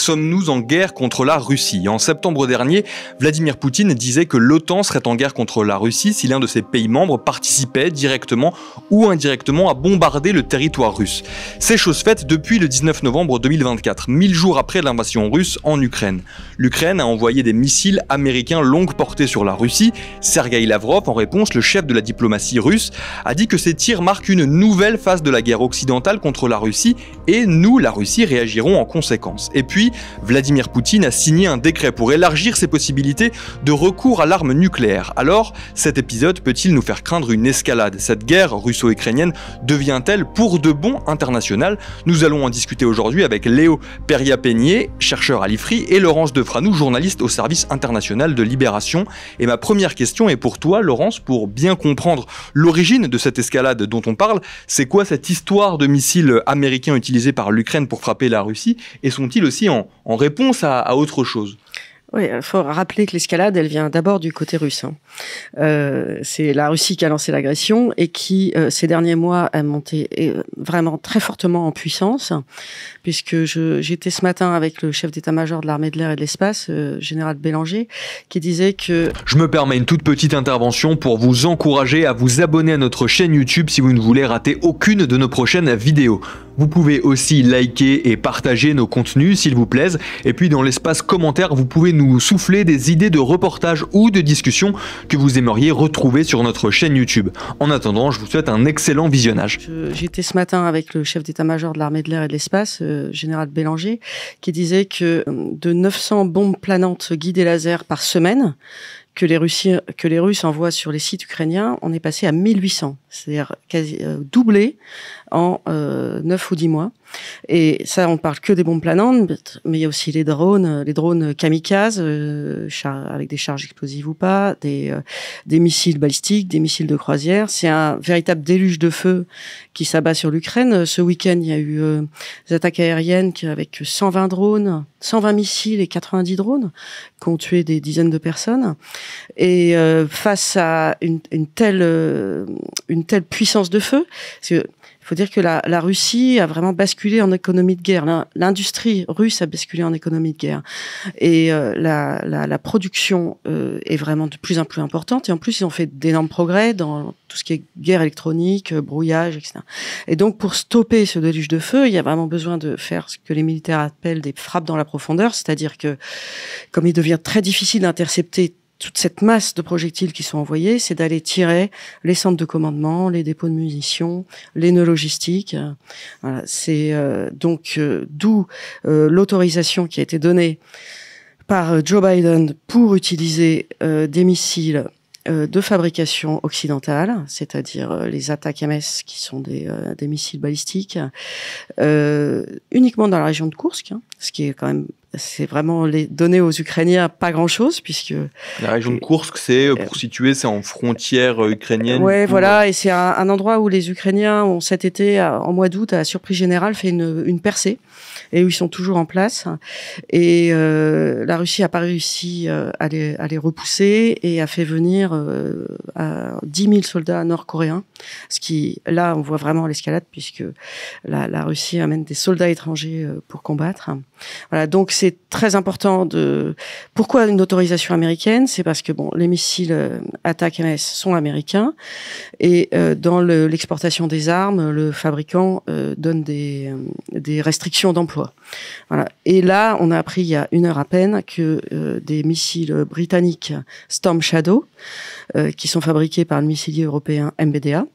sommes-nous en guerre contre la Russie ? En septembre dernier, Vladimir Poutine disait que l'OTAN serait en guerre contre la Russie si l'un de ses pays membres participait directement ou indirectement à bombarder le territoire russe. C'est chose faite depuis le 19 novembre 2024, 1000 jours après l'invasion russe en Ukraine. L'Ukraine a envoyé des missiles américains longue portée sur la Russie. Sergueï Lavrov, en réponse, le chef de la diplomatie russe, a dit que ces tirs marquent une nouvelle phase de la guerre occidentale contre la Russie et nous, la Russie, réagirons en conséquence. Et puis, Vladimir Poutine a signé un décret pour élargir ses possibilités de recours à l'arme nucléaire. Alors, cet épisode peut-il nous faire craindre une escalade ? Cette guerre russo-ukrainienne devient-elle pour de bon internationale ? Nous allons en discuter aujourd'hui avec Léo Peria-Peigné, chercheur à l'IFRI, et Laurence Defranou, journaliste au service international de Libération. Et ma première question est pour toi, Laurence, pour bien comprendre l'origine de cette escalade dont on parle. C'est quoi cette histoire de missiles américains utilisés par l'Ukraine pour frapper la Russie ? Et sont-ils aussi en réponse à autre chose ? Oui, il faut rappeler que l'escalade, elle vient d'abord du côté russe. C'est la Russie qui a lancé l'agression et qui, ces derniers mois, a monté vraiment très fortement en puissance, puisque j'étais ce matin avec le chef d'état-major de l'armée de l'air et de l'espace, général Bélanger, qui disait que... Je me permets une toute petite intervention pour vous encourager à vous abonner à notre chaîne YouTube si vous ne voulez rater aucune de nos prochaines vidéos. Vous pouvez aussi liker et partager nos contenus s'il vous plaise. Et puis dans l'espace commentaire, vous pouvez nous souffler des idées de reportages ou de discussions que vous aimeriez retrouver sur notre chaîne YouTube. En attendant, je vous souhaite un excellent visionnage. J'étais ce matin avec le chef d'état-major de l'armée de l'air et de l'espace, général Bélanger, qui disait que de 900 bombes planantes guidées laser par semaine, que les Russes envoient sur les sites ukrainiens, on est passé à 1800, c'est-à-dire quasi doublé en 9 ou 10 mois. Et ça, on parle que des bombes planantes, mais il y a aussi les drones kamikazes, avec des charges explosives ou pas, des missiles balistiques, des missiles de croisière. C'est un véritable déluge de feu qui s'abat sur l'Ukraine. Ce week-end, il y a eu des attaques aériennes avec 120 drones, 120 missiles et 90 drones qui ont tué des dizaines de personnes. Et face à une telle puissance de feu, parce que il faut dire que la Russie a vraiment basculé en économie de guerre. L'industrie russe a basculé en économie de guerre. Et la production est vraiment de plus en plus importante. Et en plus, ils ont fait d'énormes progrès dans tout ce qui est guerre électronique, brouillage, etc. Et donc, pour stopper ce déluge de feu, il y a vraiment besoin de faire ce que les militaires appellent des frappes dans la profondeur. C'est-à-dire que, comme il devient très difficile d'intercepter toute cette masse de projectiles qui sont envoyés, c'est d'aller tirer les centres de commandement, les dépôts de munitions, les nœuds logistiques. Voilà, c'est donc d'où l'autorisation qui a été donnée par Joe Biden pour utiliser des missiles de fabrication occidentale, c'est-à-dire les ATACMS qui sont des missiles balistiques, uniquement dans la région de Koursk, ce qui est quand même, c'est vraiment les donner aux Ukrainiens pas grand-chose, puisque... La région de Koursk, c'est, pour situer, c'est en frontière ukrainienne. Ouais, voilà, et c'est un endroit où les Ukrainiens ont cet été, en mois d'août, à la surprise générale, fait une percée, et où ils sont toujours en place. Et la Russie n'a pas réussi à les repousser, et a fait venir 10 000 soldats nord-coréens, ce qui, là, on voit vraiment l'escalade, puisque la Russie amène des soldats étrangers pour combattre. Voilà, donc c'est très important Pourquoi une autorisation américaine ? C'est parce que les missiles ATACMS sont américains et dans l'exportation des armes, le fabricant donne des restrictions d'emploi. Voilà. Et là, on a appris il y a 1 heure à peine que des missiles britanniques Storm Shadow, qui sont fabriqués par le missilier européen MBDA,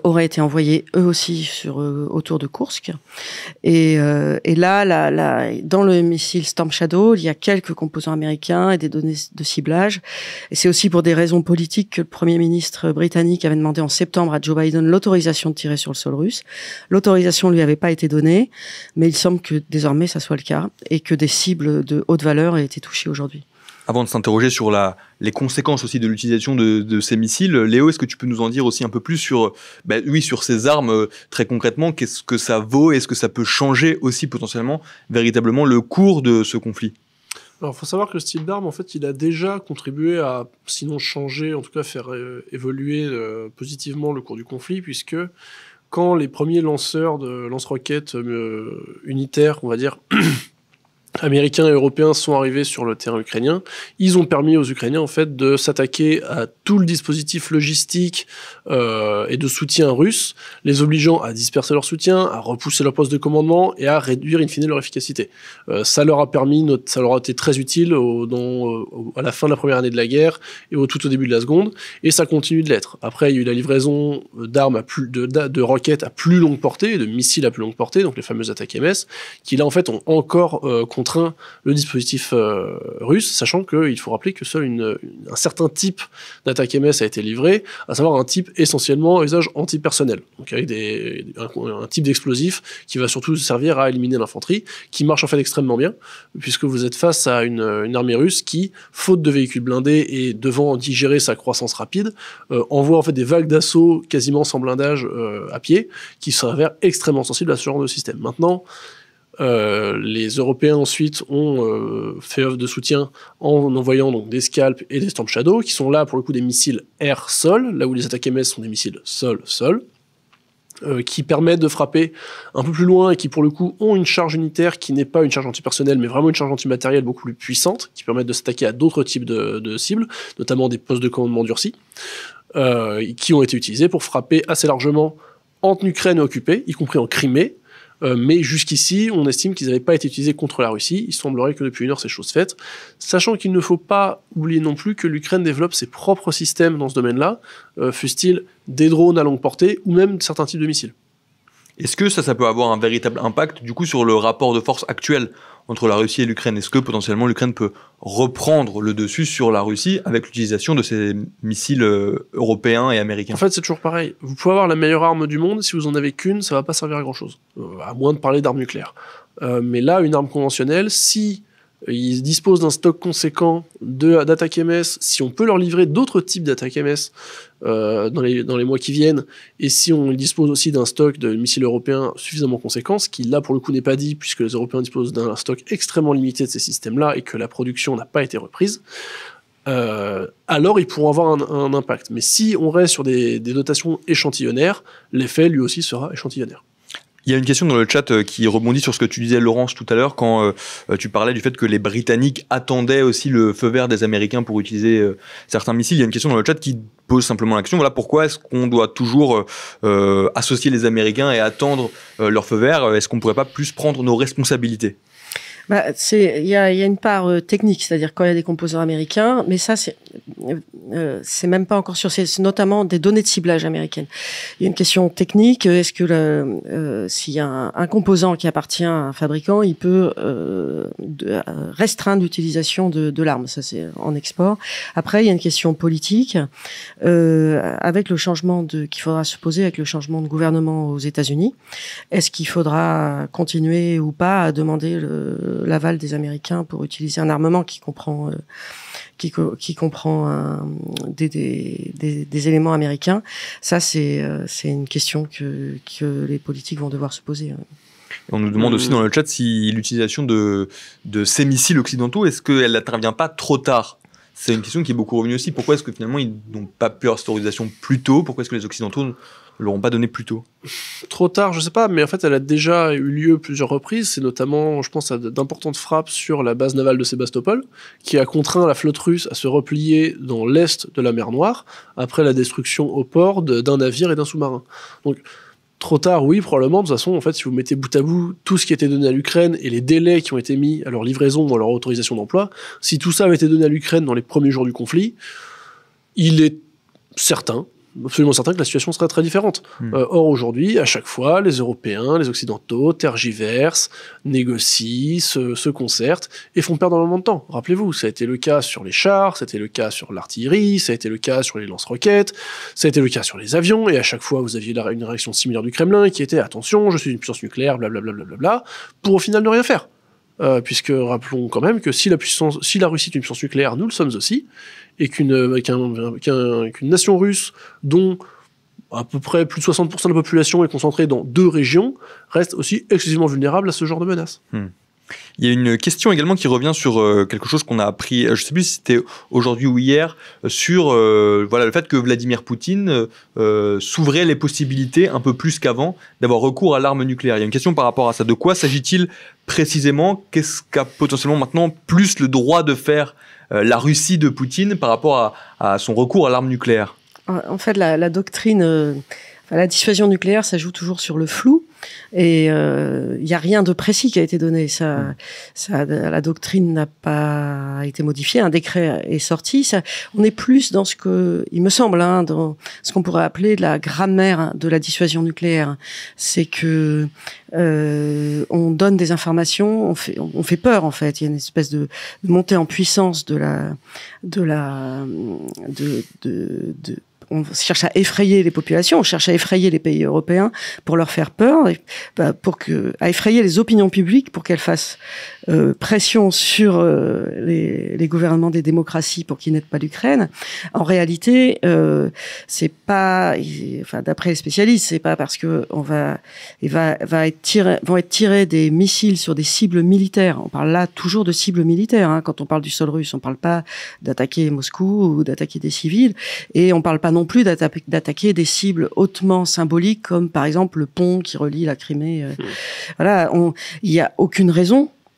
auraient été envoyés eux aussi autour de Koursk. Et là, dans le missile Storm Shadow, il y a quelques composants américains et des données de ciblage. Et c'est aussi pour des raisons politiques que le Premier ministre britannique avait demandé en septembre à Joe Biden l'autorisation de tirer sur le sol russe. L'autorisation lui avait pas été donnée, mais il semble que désormais ça soit le cas et que des cibles de haute valeur aient été touchées aujourd'hui. Avant de s'interroger sur les conséquences aussi de l'utilisation de ces missiles, Léo, est-ce que tu peux nous en dire aussi un peu plus sur ces armes, très concrètement, qu'est-ce que ça vaut, est-ce que ça peut changer aussi potentiellement, véritablement, le cours de ce conflit ? Alors, il faut savoir que le style d'arme, en fait, il a déjà contribué à, sinon changer, en tout cas faire évoluer positivement le cours du conflit, puisque quand les premiers lanceurs de lance-roquettes unitaires, on va dire, Américains et Européens sont arrivés sur le terrain ukrainien, ils ont permis aux Ukrainiens en fait de s'attaquer à tout le dispositif logistique et de soutien russe, les obligeant à disperser leur soutien, à repousser leur poste de commandement et à réduire in fine leur efficacité. Ça leur a été très utile à la fin de la première année de la guerre et tout au début de la seconde, et ça continue de l'être. Après, il y a eu la livraison d'armes de roquettes à plus longue portée, de missiles à plus longue portée, donc les fameuses attaques MS, qui là en fait ont encore contraint le dispositif russe, sachant qu'il faut rappeler que seul un certain type d'attaque MS a été livré, à savoir un type essentiellement à usage antipersonnel, donc avec un type d'explosif qui va surtout servir à éliminer l'infanterie, qui marche en fait extrêmement bien, puisque vous êtes face à une armée russe qui, faute de véhicules blindés et devant digérer sa croissance rapide, envoie en fait des vagues d'assaut quasiment sans blindage à pied, qui s'avèrent extrêmement sensibles à ce genre de système. Maintenant, les Européens ensuite ont fait œuvre de soutien en envoyant donc des Scalp et des Storm Shadow, qui sont là pour le coup des missiles air-sol, là où les attaques MS sont des missiles sol-sol, qui permettent de frapper un peu plus loin et qui pour le coup ont une charge unitaire qui n'est pas une charge antipersonnelle mais vraiment une charge antimatérielle beaucoup plus puissante, qui permettent de s'attaquer à d'autres types de cibles, notamment des postes de commandement durcis, qui ont été utilisés pour frapper assez largement en Ukraine occupée, y compris en Crimée. Mais jusqu'ici, on estime qu'ils n'avaient pas été utilisés contre la Russie. Il semblerait que depuis une heure, c'est chose faite. Sachant qu'il ne faut pas oublier non plus que l'Ukraine développe ses propres systèmes dans ce domaine-là, fût-il des drones à longue portée ou même certains types de missiles. Est-ce que ça peut avoir un véritable impact du coup sur le rapport de force actuel entre la Russie et l'Ukraine? Est-ce que potentiellement l'Ukraine peut reprendre le dessus sur la Russie avec l'utilisation de ces missiles européens et américains? En fait, c'est toujours pareil. Vous pouvez avoir la meilleure arme du monde, si vous en avez qu'une, ça va pas servir à grand-chose. À moins de parler d'armes nucléaires. Mais là, une arme conventionnelle, si ils disposent d'un stock conséquent d'attaques MS, si on peut leur livrer d'autres types d'attaques MS dans les mois qui viennent, et si on dispose aussi d'un stock de missiles européens suffisamment conséquent, ce qui là pour le coup n'est pas dit, puisque les Européens disposent d'un stock extrêmement limité de ces systèmes-là, et que la production n'a pas été reprise, alors ils pourront avoir un impact. Mais si on reste sur des dotations échantillonnaires, l'effet lui aussi sera échantillonnaire. Il y a une question dans le chat qui rebondit sur ce que tu disais, Laurence, tout à l'heure, quand tu parlais du fait que les Britanniques attendaient aussi le feu vert des Américains pour utiliser certains missiles. Il y a une question dans le chat qui pose simplement la question, voilà, pourquoi est-ce qu'on doit toujours associer les Américains et attendre leur feu vert? Est-ce qu'on ne pourrait pas plus prendre nos responsabilités? Il y a une part technique, c'est-à-dire quand il y a des composants américains, mais ça c'est même pas encore sûr, c'est notamment des données de ciblage américaines. Il y a une question technique, est-ce que s'il y a un composant qui appartient à un fabricant, il peut restreindre l'utilisation de l'arme, ça c'est en export. Après il y a une question politique, avec le changement qu'il faudra se poser avec le changement de gouvernement aux États-Unis. Est-ce qu'il faudra continuer ou pas à demander l'aval des Américains pour utiliser un armement qui comprend des éléments américains? Ça, c'est une question que les politiques vont devoir se poser. On nous demande aussi dans le chat si l'utilisation de ces missiles occidentaux, est-ce qu'elle n'intervient pas trop tard? C'est une question qui est beaucoup revenue aussi. Pourquoi est-ce que finalement ils n'ont pas pu avoir cette autorisation plus tôt? Pourquoi est-ce que les Occidentaux ne l'auront pas donné plus tôt? Trop tard, je sais pas, mais en fait elle a déjà eu lieu plusieurs reprises. C'est notamment, je pense, à d'importantes frappes sur la base navale de Sébastopol, qui a contraint la flotte russe à se replier dans l'est de la mer Noire, après la destruction au port d'un navire et d'un sous-marin. Donc, trop tard, oui, probablement. De toute façon, en fait, si vous mettez bout à bout tout ce qui a été donné à l'Ukraine et les délais qui ont été mis à leur livraison ou à leur autorisation d'emploi, si tout ça avait été donné à l'Ukraine dans les premiers jours du conflit, il est certain, absolument certain que la situation serait très différente. Or, aujourd'hui, à chaque fois, les Européens, les Occidentaux tergiversent, négocient, se concertent et font perdre énormément de temps. Rappelez-vous, ça a été le cas sur les chars, ça a été le cas sur l'artillerie, ça a été le cas sur les lance-roquettes, ça a été le cas sur les avions, et à chaque fois, vous aviez une réaction similaire du Kremlin qui était « attention, je suis une puissance nucléaire, blablabla », pour au final ne rien faire. Puisque rappelons quand même que si la Russie est une puissance nucléaire, nous le sommes aussi, et qu'une nation russe dont à peu près plus de 60% de la population est concentrée dans 2 régions reste aussi excessivement vulnérable à ce genre de menaces. Il y a une question également qui revient sur quelque chose qu'on a appris, je ne sais plus si c'était aujourd'hui ou hier, sur le fait que Vladimir Poutine s'ouvrait les possibilités un peu plus qu'avant d'avoir recours à l'arme nucléaire. Il y a une question par rapport à ça. De quoi s'agit-il précisément? Qu'est-ce qu'a potentiellement maintenant plus le droit de faire la Russie de Poutine par rapport à son recours à l'arme nucléaire? En fait, la doctrine, la dissuasion nucléaire, ça joue toujours sur le flou. Et il n'y a rien de précis qui a été donné. La doctrine n'a pas été modifiée. Un décret est sorti. On est plus dans ce que, il me semble, dans ce qu'on pourrait appeler la grammaire de la dissuasion nucléaire. C'est que on donne des informations, on fait peur en fait. Il y a une espèce de montée en puissance on cherche à effrayer les populations, on cherche à effrayer les pays européens pour leur faire peur, à effrayer les opinions publiques pour qu'elles fassent pression sur les gouvernements des démocraties pour qu'ils n'aident pas l'Ukraine. En réalité, c'est pas, d'après les spécialistes, c'est pas parce que vont être tirés des missiles sur des cibles militaires. On parle là toujours de cibles militaires. Quand on parle du sol russe, on parle pas d'attaquer Moscou ou d'attaquer des civils, et on parle pas non plus d'attaquer des cibles hautement symboliques comme par exemple le pont qui relie la Crimée. Voilà, il y a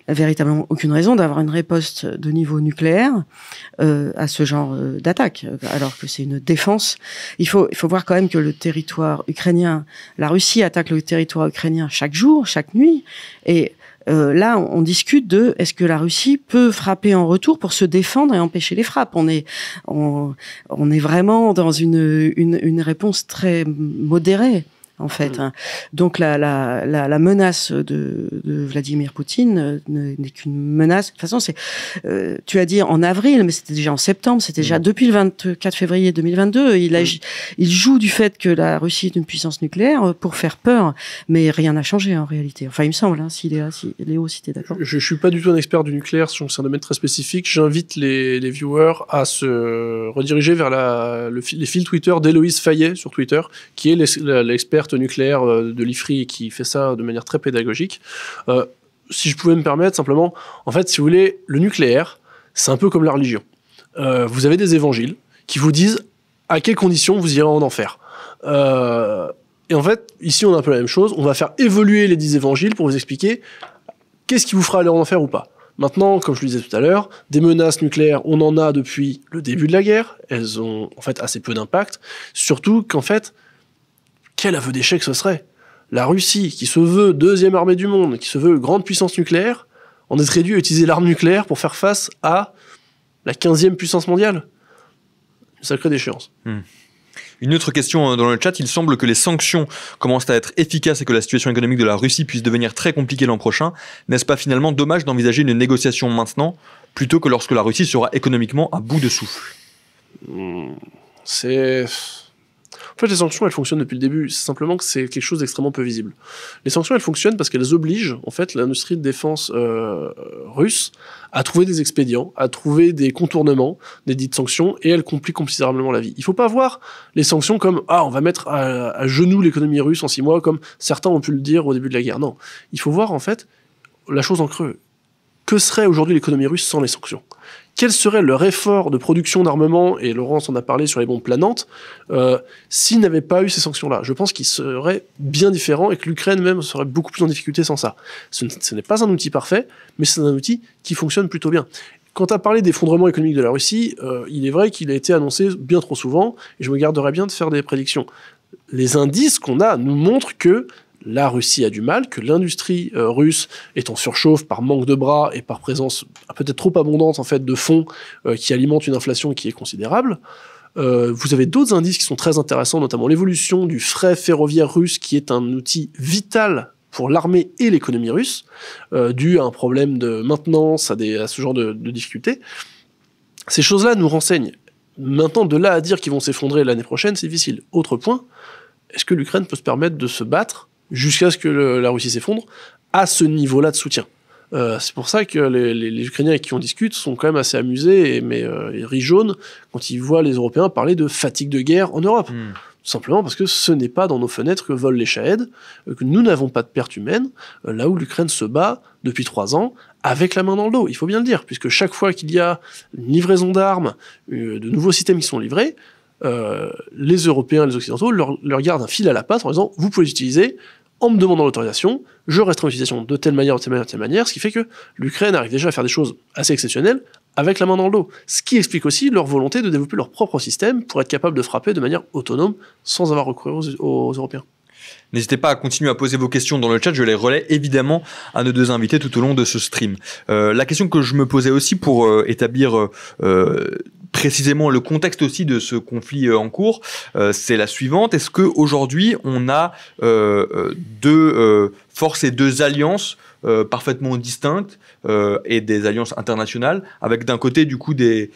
véritablement aucune raison d'avoir une riposte de niveau nucléaire à ce genre d'attaque, alors que c'est une défense. Il faut voir quand même que le territoire ukrainien, la Russie attaque le territoire ukrainien chaque jour, chaque nuit, et là, on discute de est-ce que la Russie peut frapper en retour pour se défendre et empêcher les frappes. On est vraiment dans une réponse très modérée. En fait, donc la menace de Vladimir Poutine n'est qu'une menace. De toute façon, tu as dit en avril, mais c'était déjà en septembre, c'était déjà depuis le 24 février 2022. Il joue du fait que la Russie est une puissance nucléaire pour faire peur, mais rien n'a changé en réalité. Enfin, il me semble, Léo, si t'es d'accord. Je suis pas du tout un expert du nucléaire, c'est un domaine très spécifique. J'invite les viewers à se rediriger vers les fils Twitter d'Héloïse Fayet sur Twitter, qui est l'expert nucléaire de l'IFRI et qui fait ça de manière très pédagogique. Si je pouvais me permettre, simplement, en fait, si vous voulez, le nucléaire, c'est un peu comme la religion. Vous avez des évangiles qui vous disent à quelles conditions vous irez en enfer. Et en fait, ici, on a un peu la même chose. On va faire évoluer les 10 évangiles pour vous expliquer qu'est-ce qui vous fera aller en enfer ou pas. Maintenant, comme je le disais tout à l'heure, des menaces nucléaires, on en a depuis le début de la guerre. Elles ont en fait assez peu d'impact. Surtout qu'en fait, quel aveu d'échec ce serait? La Russie, qui se veut deuxième armée du monde, qui se veut grande puissance nucléaire, en est réduite à utiliser l'arme nucléaire pour faire face à la 15e puissance mondiale. Une sacrée déchéance. Une autre question dans le chat, il semble que les sanctions commencent à être efficaces et que la situation économique de la Russie puisse devenir très compliquée l'an prochain. N'est-ce pas finalement dommage d'envisager une négociation maintenant, plutôt que lorsque la Russie sera économiquement à bout de souffle? En fait, les sanctions, elles fonctionnent depuis le début. C'est simplement que c'est quelque chose d'extrêmement peu visible. Les sanctions, elles fonctionnent parce qu'elles obligent, en fait, l'industrie de défense russe à trouver des expédients, à trouver des contournements des dites sanctions, et elles compliquent considérablement la vie. Il faut pas voir les sanctions comme « Ah, on va mettre à genoux l'économie russe en 6 mois », comme certains ont pu le dire au début de la guerre. Non. Il faut voir, en fait, la chose en creux. Que serait aujourd'hui l'économie russe sans les sanctions ? Quel serait leur effort de production d'armement, et Laurence en a parlé sur les bombes planantes, s'il n'avait pas eu ces sanctions-là? Je pense qu'il serait bien différent et que l'Ukraine même serait beaucoup plus en difficulté sans ça. Ce n'est pas un outil parfait, mais c'est un outil qui fonctionne plutôt bien. Quand tu as parlé d'effondrement économique de la Russie, il est vrai qu'il a été annoncé bien trop souvent, et je me garderais bien de faire des prédictions. Les indices qu'on a nous montrent que la Russie a du mal, que l'industrie russe est en surchauffe par manque de bras et par présence peut-être trop abondante en fait de fonds qui alimentent une inflation qui est considérable. Vous avez d'autres indices qui sont très intéressants, notamment l'évolution du fret ferroviaire russe, qui est un outil vital pour l'armée et l'économie russe, dû à un problème de maintenance, à ce genre de difficultés. Ces choses-là nous renseignent. Maintenant, de là à dire qu'ils vont s'effondrer l'année prochaine, c'est difficile. Autre point, est-ce que l'Ukraine peut se permettre de se battre jusqu'à ce que la Russie s'effondre à ce niveau-là de soutien? C'est pour ça que les Ukrainiens avec qui on discute sont quand même assez amusés, mais ils rient jaune quand ils voient les Européens parler de fatigue de guerre en Europe. simplement parce que ce n'est pas dans nos fenêtres que volent les Shahed, que nous n'avons pas de perte humaine, là où l'Ukraine se bat depuis 3 ans, avec la main dans le dos, il faut bien le dire, puisque chaque fois qu'il y a une livraison d'armes, de nouveaux systèmes qui sont livrés, les Européens, les Occidentaux leur gardent un fil à la patte en disant « vous pouvez l'utiliser », en me demandant l'autorisation, je restreins l'utilisation de telle manière, de telle manière, de telle manière, ce qui fait que l'Ukraine arrive déjà à faire des choses assez exceptionnelles avec la main dans le dos. Ce qui explique aussi leur volonté de développer leur propre système pour être capable de frapper de manière autonome sans avoir recours aux Européens. N'hésitez pas à continuer à poser vos questions dans le chat, je les relais évidemment à nos deux invités tout au long de ce stream. La question que je me posais aussi pour établir précisément le contexte aussi de ce conflit en cours, c'est la suivante. Est-ce qu'aujourd'hui on a deux forces et deux alliances parfaitement distinctes et des alliances internationales, avec d'un côté du coup des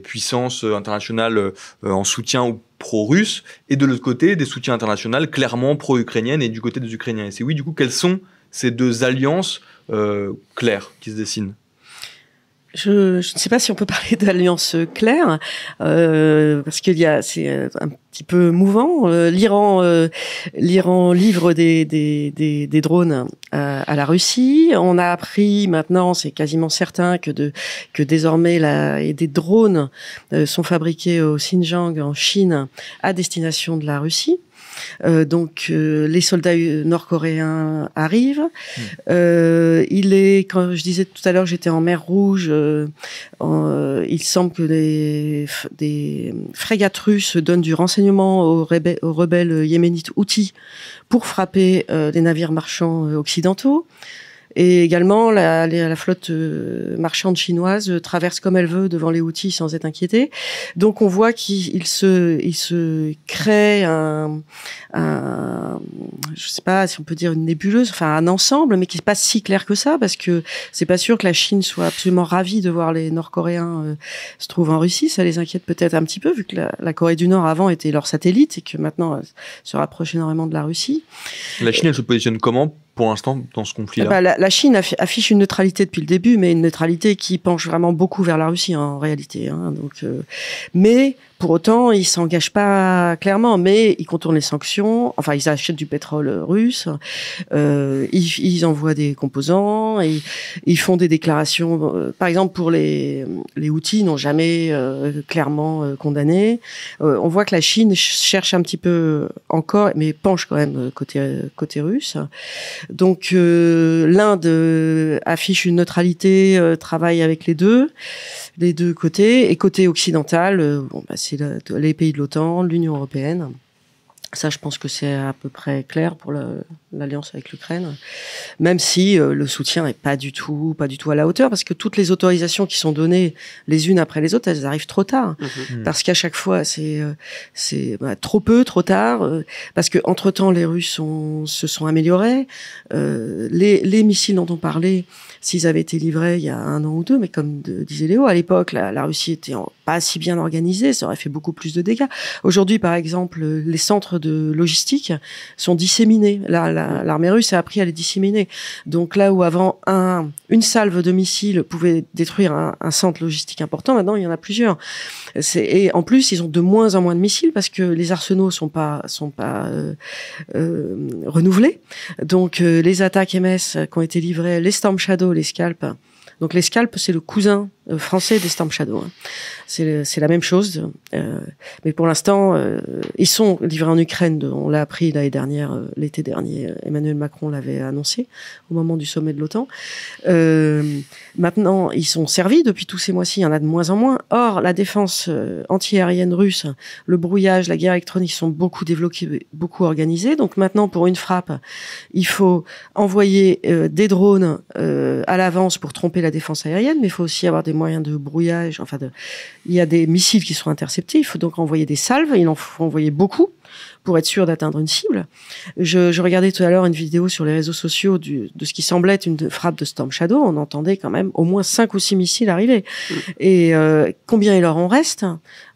puissances internationales en soutien ou pro-russe, et de l'autre côté des soutiens internationaux clairement pro-ukrainiennes et du côté des Ukrainiens. Et c'est oui, du coup, quelles sont ces deux alliances claires qui se dessinent ? Je ne sais pas si on peut parler d'alliance claire, parce c'est un petit peu mouvant. L'Iran livre des drones à la Russie. On a appris maintenant, c'est quasiment certain, que désormais des drones sont fabriqués au Xinjiang en Chine à destination de la Russie. Donc les soldats nord-coréens arrivent. Quand je disais tout à l'heure que j'étais en mer Rouge, il semble que des frégates russes donnent du renseignement aux rebelles yéménites Houthis pour frapper les navires marchands occidentaux. Et également, la flotte marchande chinoise traverse comme elle veut devant les Houthis sans être inquiétée. Donc on voit qu'il se crée je sais pas si on peut dire une nébuleuse, enfin un ensemble, mais qui n'est pas si clair que ça, parce que c'est pas sûr que la Chine soit absolument ravie de voir les Nord-Coréens se trouver en Russie. Ça les inquiète peut-être un petit peu, vu que la Corée du Nord avant était leur satellite et que maintenant elle se rapproche énormément de la Russie. La Chine, elle se positionne comment pour l'instant dans ce conflit-là? La Chine affiche une neutralité depuis le début, mais une neutralité qui penche vraiment beaucoup vers la Russie en réalité. Mais pour autant, ils s'engagent pas clairement, mais ils contournent les sanctions. Enfin, ils achètent du pétrole russe, ils envoient des composants, et ils font des déclarations. Par exemple, pour les Houthis, n'ont jamais clairement condamné. On voit que la Chine cherche un petit peu encore, mais penche quand même côté russe. Donc l'Inde affiche une neutralité, travaille avec les deux côtés, et côté occidental, c'est les pays de l'OTAN, l'Union européenne. Ça, je pense que c'est à peu près clair pour l'alliance avec l'Ukraine, même si le soutien n'est pas du tout à la hauteur, parce que toutes les autorisations qui sont données les unes après les autres, elles arrivent trop tard, parce qu'à chaque fois c'est trop peu, trop tard, parce que entre-temps les Russes se sont améliorés, les missiles dont on parlait, s'ils avaient été livrés il y a 1 an ou 2, mais comme disait Léo, à l'époque la Russie était pas si bien organisée, ça aurait fait beaucoup plus de dégâts. Aujourd'hui, par exemple, les centres de logistique sont disséminés. L'armée russe a appris à les disséminer. Donc là où avant une salve de missiles pouvait détruire un centre logistique important, maintenant il y en a plusieurs. Et en plus, ils ont de moins en moins de missiles parce que les arsenaux sont pas renouvelés. Donc les attaques MS qui ont été livrées, les Storm Shadow, les Scalp. Donc les Scalp, c'est le cousin français des Storm Shadow. C'est la même chose, mais pour l'instant, ils sont livrés en Ukraine. On l'a appris l'année dernière, l'été dernier. Emmanuel Macron l'avait annoncé au moment du sommet de l'OTAN. Maintenant, ils sont servis depuis tous ces mois-ci. Il y en a de moins en moins. Or, la défense anti-aérienne russe, le brouillage, la guerre électronique sont beaucoup développés, beaucoup organisés. Donc maintenant, pour une frappe, il faut envoyer des drones à l'avance pour tromper la défense aérienne, mais il faut aussi avoir des moyens de brouillage. Il y a des missiles qui sont interceptés. Il faut donc envoyer des salves. Il en faut envoyer beaucoup pour être sûr d'atteindre une cible. Je regardais tout à l'heure une vidéo sur les réseaux sociaux de ce qui semblait être une frappe de Storm Shadow. On entendait quand même au moins 5 ou 6 missiles arriver. Et combien il leur en reste?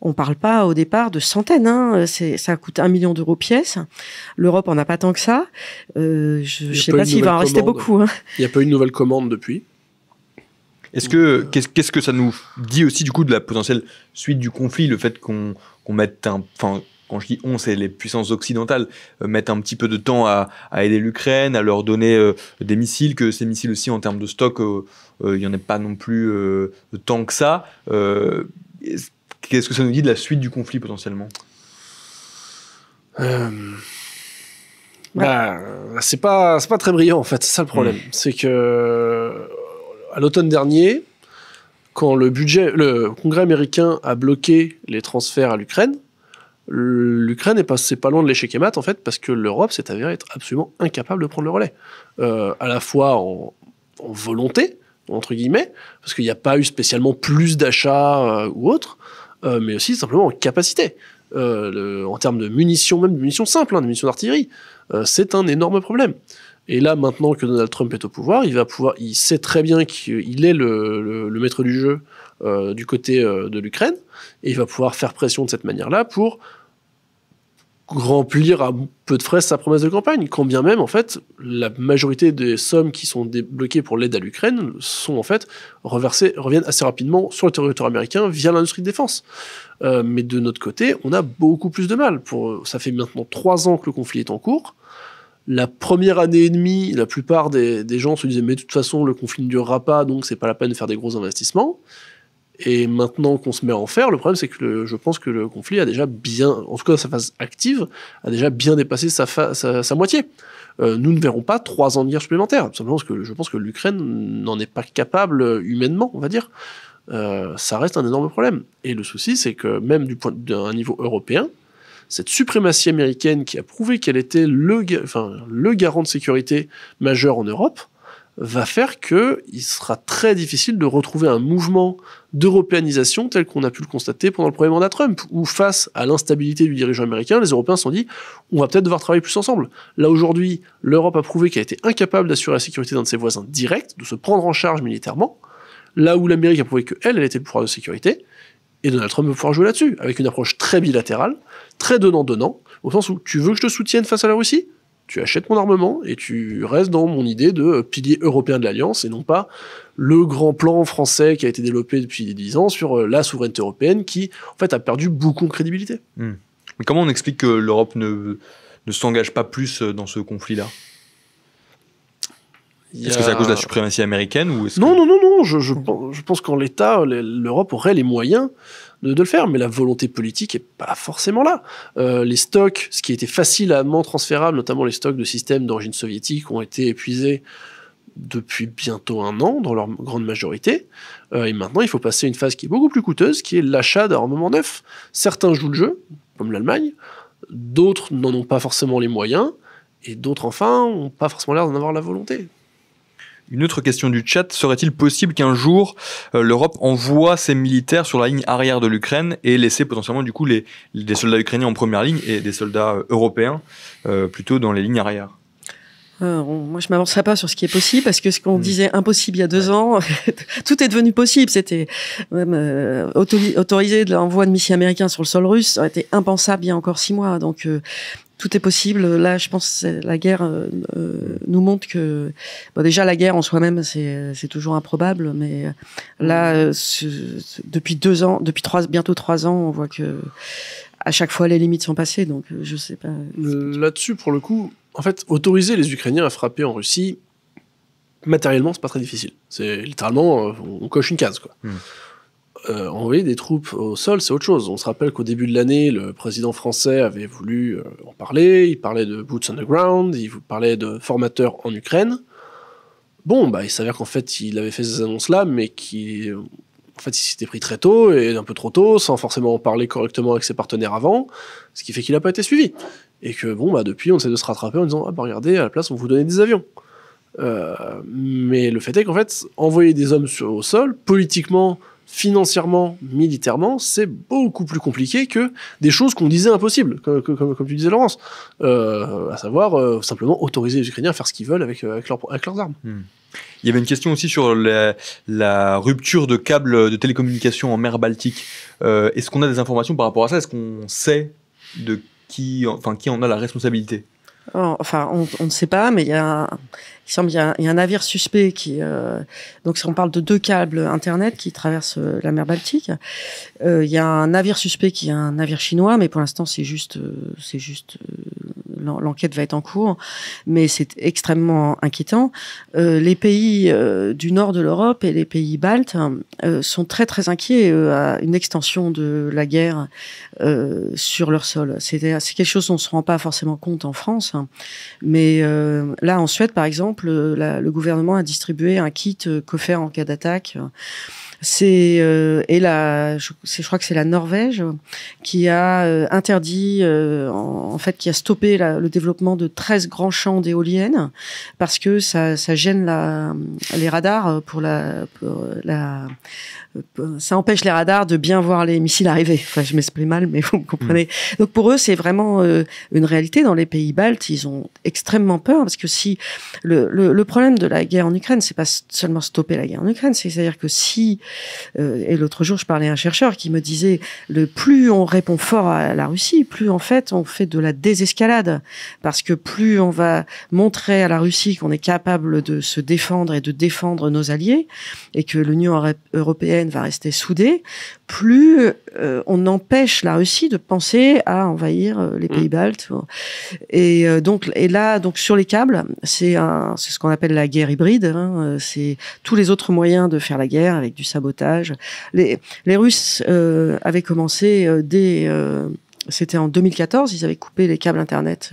On parle pas au départ de centaines. Ça coûte 1 million d'euros pièce. L'Europe en a pas tant que ça. Je sais pas s'il va en rester beaucoup. Il n'y a pas eu une nouvelle commande depuis. Qu'est-ce que ça nous dit aussi du coup de la potentielle suite du conflit, le fait qu'on mette quand je dis on, c'est les puissances occidentales, mettent un petit peu de temps à aider l'Ukraine, à leur donner des missiles, que ces missiles aussi en termes de stock, il n'y en a pas non plus tant que ça. Qu'est-ce que ça nous dit de la suite du conflit potentiellement ? C'est pas très brillant en fait, c'est ça le problème. C'est que à l'automne dernier, quand le Congrès américain a bloqué les transferts à l'Ukraine est passée pas loin de l'échec et mat en fait, parce que l'Europe s'est avérée être absolument incapable de prendre le relais, à la fois en volonté entre guillemets, parce qu'il n'y a pas eu spécialement plus d'achats ou autre, mais aussi simplement en capacité. En termes de munitions, même de munitions simples, de munitions d'artillerie, c'est un énorme problème. Et là, maintenant que Donald Trump est au pouvoir, il sait très bien qu'il est le maître du jeu du côté de l'Ukraine, et il va pouvoir faire pression de cette manière-là pour remplir à peu de frais sa promesse de campagne, quand bien même, en fait, la majorité des sommes qui sont débloquées pour l'aide à l'Ukraine sont, en fait, reviennent assez rapidement sur le territoire américain via l'industrie de défense. Mais de notre côté, on a beaucoup plus de mal. Ça fait maintenant 3 ans que le conflit est en cours. La première année et demie, la plupart des gens se disaient « mais de toute façon, le conflit ne durera pas, donc c'est pas la peine de faire des gros investissements ». Et maintenant qu'on se met à en faire, le problème c'est que je pense que le conflit a déjà bien, en tout cas sa phase active, a déjà bien dépassé sa moitié. Nous ne verrons pas 3 ans de guerre supplémentaire, tout simplement parce que je pense que l'Ukraine n'en est pas capable humainement, on va dire. Ça reste un énorme problème. Et le souci c'est que même d'un niveau européen, cette suprématie américaine qui a prouvé qu'elle était le garant de sécurité majeur en Europe, va faire qu'il sera très difficile de retrouver un mouvement d'européanisation tel qu'on a pu le constater pendant le premier mandat Trump, où face à l'instabilité du dirigeant américain, les Européens se sont dit « on va peut-être devoir travailler plus ensemble ». Là aujourd'hui, l'Europe a prouvé qu'elle était incapable d'assurer la sécurité d'un de ses voisins directs, de se prendre en charge militairement, là où l'Amérique a prouvé qu'elle était le pouvoir de sécurité, et Donald Trump va pouvoir jouer là-dessus, avec une approche très bilatérale, très donnant-donnant, au sens où tu veux que je te soutienne face à la Russie ? Tu achètes mon armement et tu restes dans mon idée de pilier européen de l'Alliance et non pas le grand plan français qui a été développé depuis 10 ans sur la souveraineté européenne qui, en fait, a perdu beaucoup de crédibilité. Mais comment on explique que l'Europe ne s'engage pas plus dans ce conflit-là ? Est-ce que c'est à cause de la suprématie américaine ou Non. Je pense qu'en l'état, l'Europe aurait les moyens de le faire, mais la volonté politique est pas forcément là. Les stocks, ce qui était facilement transférable, notamment les stocks de systèmes d'origine soviétique, ont été épuisés depuis bientôt 1 an, dans leur grande majorité. Et maintenant, il faut passer à une phase qui est beaucoup plus coûteuse, qui est l'achat d'armements neufs. Certains jouent le jeu, comme l'Allemagne, d'autres n'en ont pas forcément les moyens, et d'autres, enfin, n'ont pas forcément l'air d'en avoir la volonté. Une autre question du chat, serait-il possible qu'un jour l'Europe envoie ses militaires sur la ligne arrière de l'Ukraine et laisser potentiellement du coup des soldats ukrainiens en première ligne et des soldats européens plutôt dans les lignes arrière ? Moi, je m'avancerai pas sur ce qui est possible parce que ce qu'on disait impossible il y a 2 ans, tout est devenu possible. C'était même autoriser l'envoi de missiles américains sur le sol russe, ça aurait été impensable il y a encore 6 mois. Donc tout est possible. Là, je pense que la guerre nous montre que déjà la guerre en soi-même c'est toujours improbable, mais là depuis 2 ans, bientôt 3 ans, on voit que à chaque fois les limites sont passées. Donc je sais pas. Là-dessus, pour le coup, en fait, autoriser les Ukrainiens à frapper en Russie, matériellement, c'est pas très difficile. C'est littéralement, on coche une case, quoi. Envoyer des troupes au sol, c'est autre chose. On se rappelle qu'au début de l'année, le président français avait voulu en parler. Il parlait de boots on the ground, il parlait de formateurs en Ukraine. Bon, il s'avère qu'en fait, il avait fait ces annonces-là, mais il s'était pris très tôt et un peu trop tôt, sans forcément en parler correctement avec ses partenaires avant, ce qui fait qu'il n'a pas été suivi. Et que depuis, on essaie de se rattraper en disant « regardez, à la place, on vous donnait des avions ». Mais le fait est qu'en fait, envoyer des hommes au sol, politiquement, financièrement, militairement, c'est beaucoup plus compliqué que des choses qu'on disait impossibles, comme tu disais, Laurence. À savoir, simplement autoriser les Ukrainiens à faire ce qu'ils veulent avec leurs armes. Il y avait une question aussi sur la rupture de câbles de télécommunications en mer Baltique. Est-ce qu'on a des informations par rapport à ça ? Est-ce qu'on sait de qui en a la responsabilité ? Enfin, on ne sait pas, mais il semble qu'il y a un navire suspect qui... donc, on parle de 2 câbles Internet qui traversent la mer Baltique. Il y a un navire suspect qui est un navire chinois, mais pour l'instant, c'est juste l'enquête va être en cours, mais c'est extrêmement inquiétant. Les pays du nord de l'Europe et les pays baltes sont très, très inquiets à une extension de la guerre sur leur sol. C'est quelque chose dont on ne se rend pas forcément compte en France, hein. Mais là, en Suède, par exemple, le gouvernement a distribué un kit coffert en cas d'attaque. Je crois que c'est la Norvège qui a interdit, en fait, qui a stoppé le développement de 13 grands champs d'éoliennes parce que ça gêne les radars ça empêche les radars de bien voir les missiles arriver. Enfin, je m'exprime mal, mais vous me comprenez. Donc pour eux, c'est vraiment une réalité. Dans les pays baltes, ils ont extrêmement peur parce que si le problème de la guerre en Ukraine, c'est pas seulement stopper la guerre en Ukraine, c'est-à-dire que si et l'autre jour, je parlais à un chercheur qui me disait plus on répond fort à la Russie, plus en fait on fait de la désescalade, parce que plus on va montrer à la Russie qu'on est capable de se défendre et de défendre nos alliés, et que l'Union européenne va rester soudée, plus on empêche la Russie de penser à envahir les pays baltes. Et là, sur les câbles, c'est ce qu'on appelle la guerre hybride, hein, c'est tous les autres moyens de faire la guerre avec du sabotage. Les Russes avaient commencé c'était en 2014, ils avaient coupé les câbles Internet,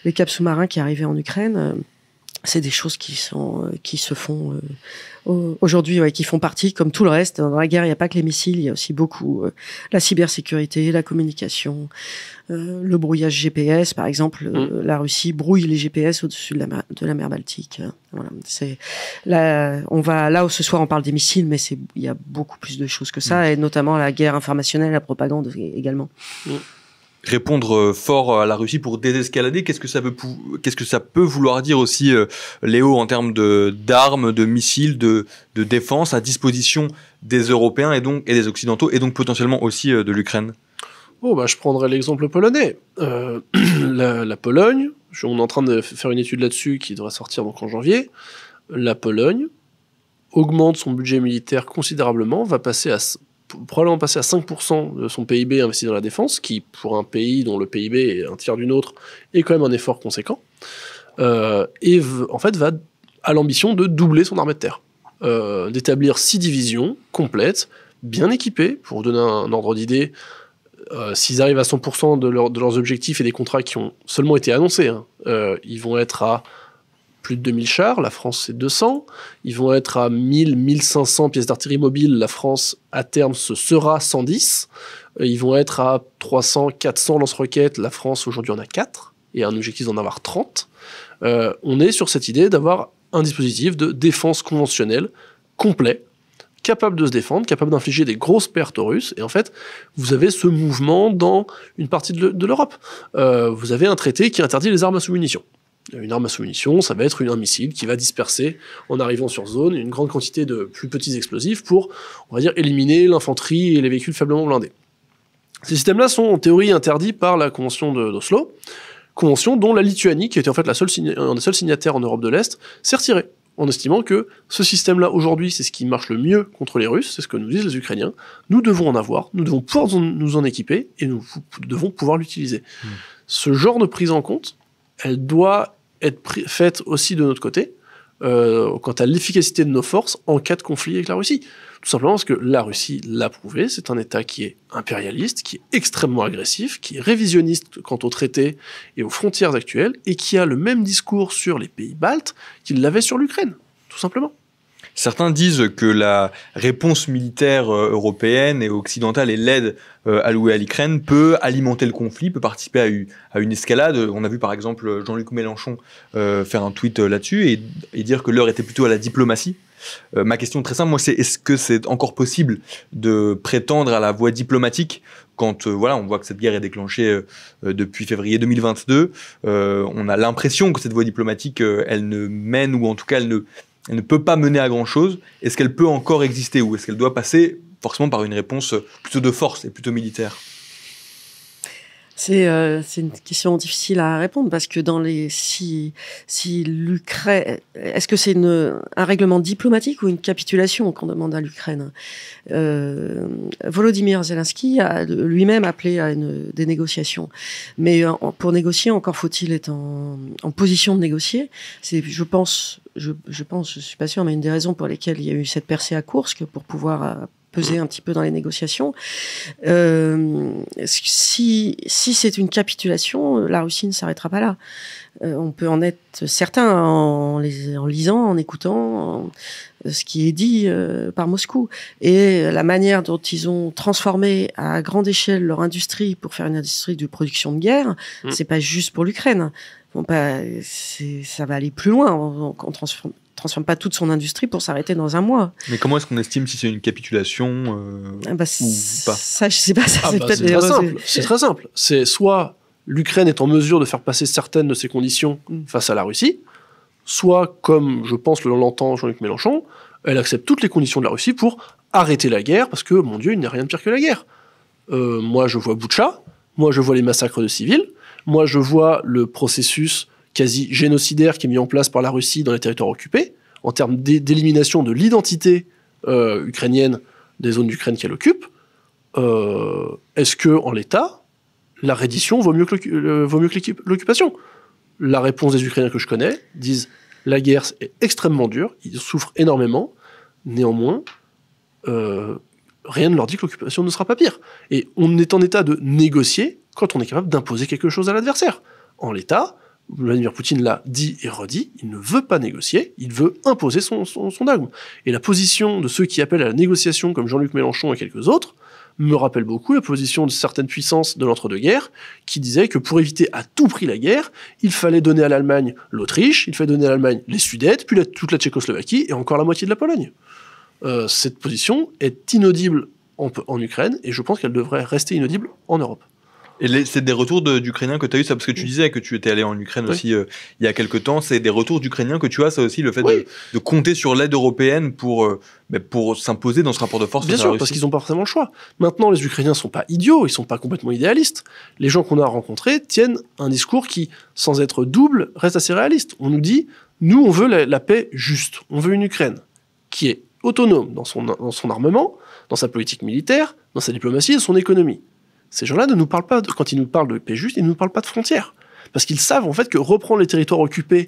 les câbles sous-marins qui arrivaient en Ukraine. C'est des choses qui se font aujourd'hui, qui font partie, comme tout le reste. Dans la guerre, il n'y a pas que les missiles, il y a aussi beaucoup la cybersécurité, la communication, le brouillage GPS, par exemple. La Russie brouille les GPS au-dessus de la mer Baltique. Voilà. Là où ce soir on parle des missiles, mais il y a beaucoup plus de choses que ça, et notamment la guerre informationnelle, la propagande également. Répondre fort à la Russie pour désescalader, qu'est-ce que ça peut vouloir dire aussi, Léo, en termes d'armes, de missiles, de défense à disposition des Européens et des Occidentaux, et donc potentiellement aussi de l'Ukraine? Je prendrais l'exemple polonais. La Pologne, on est en train de faire une étude là-dessus qui devrait sortir donc en janvier. La Pologne augmente son budget militaire considérablement, va probablement passer à 5% de son PIB investi dans la défense, qui, pour un pays dont le PIB est un tiers d'une autre, est quand même un effort conséquent, et en fait va à l'ambition de doubler son armée de terre, d'établir 6 divisions complètes, bien équipées. Pour vous donner un ordre d'idée, s'ils arrivent à 100% de leurs objectifs et des contrats qui ont seulement été annoncés, ils vont être à plus de 2000 chars, la France c'est 200, ils vont être à 1500 pièces d'artillerie mobile, la France à terme ce sera 110, ils vont être à 300, 400 lance-roquettes, la France aujourd'hui en a 4, et un objectif d'en avoir 30. On est sur cette idée d'avoir un dispositif de défense conventionnelle complet, capable de se défendre, capable d'infliger des grosses pertes aux Russes, et en fait, vous avez ce mouvement dans une partie de l'Europe. Vous avez un traité qui interdit les armes à sous-munitions. Une arme à sous-munitions, ça va être un missile qui va disperser, en arrivant sur zone, une grande quantité de plus petits explosifs pour, on va dire, éliminer l'infanterie et les véhicules faiblement blindés. Ces systèmes-là sont en théorie interdits par la Convention d'Oslo, convention dont la Lituanie, qui était en fait un des seuls signataires en Europe de l'Est, s'est retirée, en estimant que ce système-là, aujourd'hui, c'est ce qui marche le mieux contre les Russes, c'est ce que nous disent les Ukrainiens. Nous devons en avoir, nous devons pouvoir nous en équiper, et nous devons pouvoir l'utiliser. Ce genre de prise en compte, elle doit être faite aussi de notre côté, quant à l'efficacité de nos forces en cas de conflit avec la Russie. Tout simplement parce que la Russie l'a prouvé, c'est un État qui est impérialiste, qui est extrêmement agressif, qui est révisionniste quant aux traités et aux frontières actuelles, et qui a le même discours sur les pays baltes qu'il l'avait sur l'Ukraine, tout simplement. Certains disent que la réponse militaire européenne et occidentale et l'aide allouée à l'Ukraine peut alimenter le conflit, peut participer à une escalade. On a vu par exemple Jean-Luc Mélenchon faire un tweet là-dessus et dire que l'heure était plutôt à la diplomatie. Ma question très simple, moi, c'est est-ce que c'est encore possible de prétendre à la voie diplomatique quand on voit que cette guerre est déclenchée depuis février 2022, on a l'impression que cette voie diplomatique, elle ne mène, ou en tout cas elle ne peut pas mener à grand-chose. Est-ce qu'elle peut encore exister, ou est-ce qu'elle doit passer forcément par une réponse plutôt de force et plutôt militaire? C'est une question difficile à répondre parce que si l'Ukraine, est-ce que c'est un règlement diplomatique ou une capitulation qu'on demande à l'Ukraine? Volodymyr Zelensky a lui-même appelé à des négociations, mais pour négocier, encore faut-il être en position de négocier. Je pense, je suis pas sûre, mais une des raisons pour lesquelles il y a eu cette percée à Koursk pour pouvoir peser un petit peu dans les négociations. Si c'est une capitulation, la Russie ne s'arrêtera pas là. On peut en être certain en lisant, en écoutant ce qui est dit par Moscou. Et la manière dont ils ont transformé à grande échelle leur industrie pour faire une industrie de production de guerre, c'est pas juste pour l'Ukraine. Ça va aller plus loin. On transforme pas toute son industrie pour s'arrêter dans un mois. Mais comment est-ce qu'on estime si c'est une capitulation ou pas? Ça, je sais pas. C'est très simple. C'est soit l'Ukraine est en mesure de faire passer certaines de ses conditions face à la Russie, soit, comme je pense l'entend Jean-Luc Mélenchon, elle accepte toutes les conditions de la Russie pour arrêter la guerre, parce que, mon Dieu, il n'y a rien de pire que la guerre. Moi, je vois Boutcha, moi, je vois les massacres de civils, moi, je vois le processus quasi génocidaire qui est mis en place par la Russie dans les territoires occupés, en termes d'élimination de l'identité ukrainienne des zones d'Ukraine qu'elle occupe. Est-ce que, en l'état, la reddition vaut mieux que l'occupation? La réponse des Ukrainiens que je connais disent la guerre est extrêmement dure, ils souffrent énormément, néanmoins, rien ne leur dit que l'occupation ne sera pas pire. Et on est en état de négocier quand on est capable d'imposer quelque chose à l'adversaire. En l'état, Vladimir Poutine l'a dit et redit, il ne veut pas négocier, il veut imposer son dogme. Et la position de ceux qui appellent à la négociation, comme Jean-Luc Mélenchon et quelques autres, me rappelle beaucoup la position de certaines puissances de l'entre-deux-guerres, qui disaient que pour éviter à tout prix la guerre, il fallait donner à l'Allemagne l'Autriche, il fallait donner à l'Allemagne les Sudètes, puis toute la Tchécoslovaquie, et encore la moitié de la Pologne. Cette position est inaudible en Ukraine, et je pense qu'elle devrait rester inaudible en Europe. Et c'est des retours d'Ukrainiens que tu as eu, ça, parce que tu disais que tu étais allé en Ukraine aussi il y a quelques temps, c'est des retours d'Ukrainiens que tu as, ça aussi, le fait de compter sur l'aide européenne pour s'imposer dans ce rapport de force. Bien sûr, parce qu'ils n'ont pas forcément le choix. Maintenant, les Ukrainiens ne sont pas idiots, ils ne sont pas complètement idéalistes. Les gens qu'on a rencontrés tiennent un discours qui, sans être double, reste assez réaliste. On nous dit, nous, on veut la paix juste. On veut une Ukraine qui est autonome dans son armement, dans sa politique militaire, dans sa diplomatie et son économie. Ces gens-là ne nous parlent pas, quand ils nous parlent de paix juste, ils ne nous parlent pas de frontières. Parce qu'ils savent en fait que reprendre les territoires occupés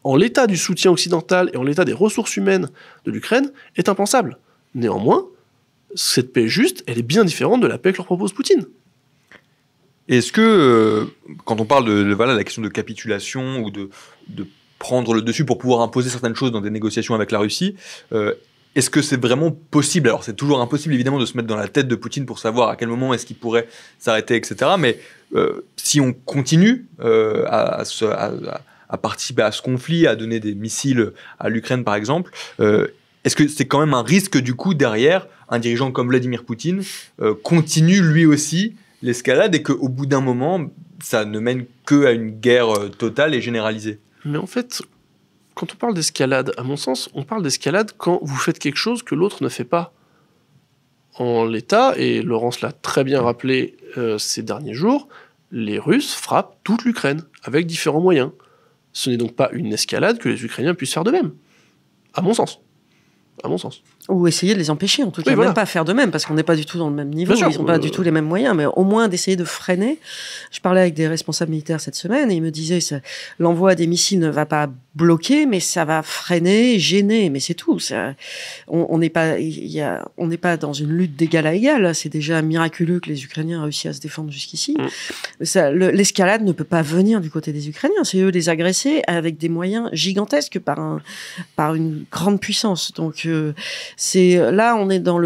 en l'état du soutien occidental et en l'état des ressources humaines de l'Ukraine est impensable. Néanmoins, cette paix juste, elle est bien différente de la paix que leur propose Poutine. Est-ce que, quand on parle de la question de capitulation ou de prendre le dessus pour pouvoir imposer certaines choses dans des négociations avec la Russie, est-ce que c'est vraiment possible? Alors, c'est toujours impossible, évidemment, de se mettre dans la tête de Poutine pour savoir à quel moment est-ce qu'il pourrait s'arrêter, etc. Mais si on continue à participer à ce conflit, à donner des missiles à l'Ukraine, par exemple, est-ce que c'est quand même un risque, du coup, derrière, un dirigeant comme Vladimir Poutine continue, lui aussi, l'escalade et qu'au bout d'un moment, ça ne mène qu'à une guerre totale et généralisée? Mais en fait, quand on parle d'escalade, à mon sens, on parle d'escalade quand vous faites quelque chose que l'autre ne fait pas. En l'état, et Laurence l'a très bien rappelé ces derniers jours, les Russes frappent toute l'Ukraine, avec différents moyens. Ce n'est donc pas une escalade que les Ukrainiens puissent faire de même. À mon sens. À mon sens. Ou essayer de les empêcher, en tout cas, même pas faire de même, parce qu'on n'est pas du tout dans le même niveau, ils n'ont pas du tout les mêmes moyens, mais au moins d'essayer de freiner. Je parlais avec des responsables militaires cette semaine, et ils me disaient, l'envoi des missiles ne va pas bloquer, mais ça va freiner, gêner, mais c'est tout. On n'est pas dans une lutte d'égal à égal, c'est déjà miraculeux que les Ukrainiens réussissent à se défendre jusqu'ici. L'escalade ne peut pas venir du côté des Ukrainiens, c'est eux les agresser avec des moyens gigantesques par une grande puissance. Donc, là, on est dans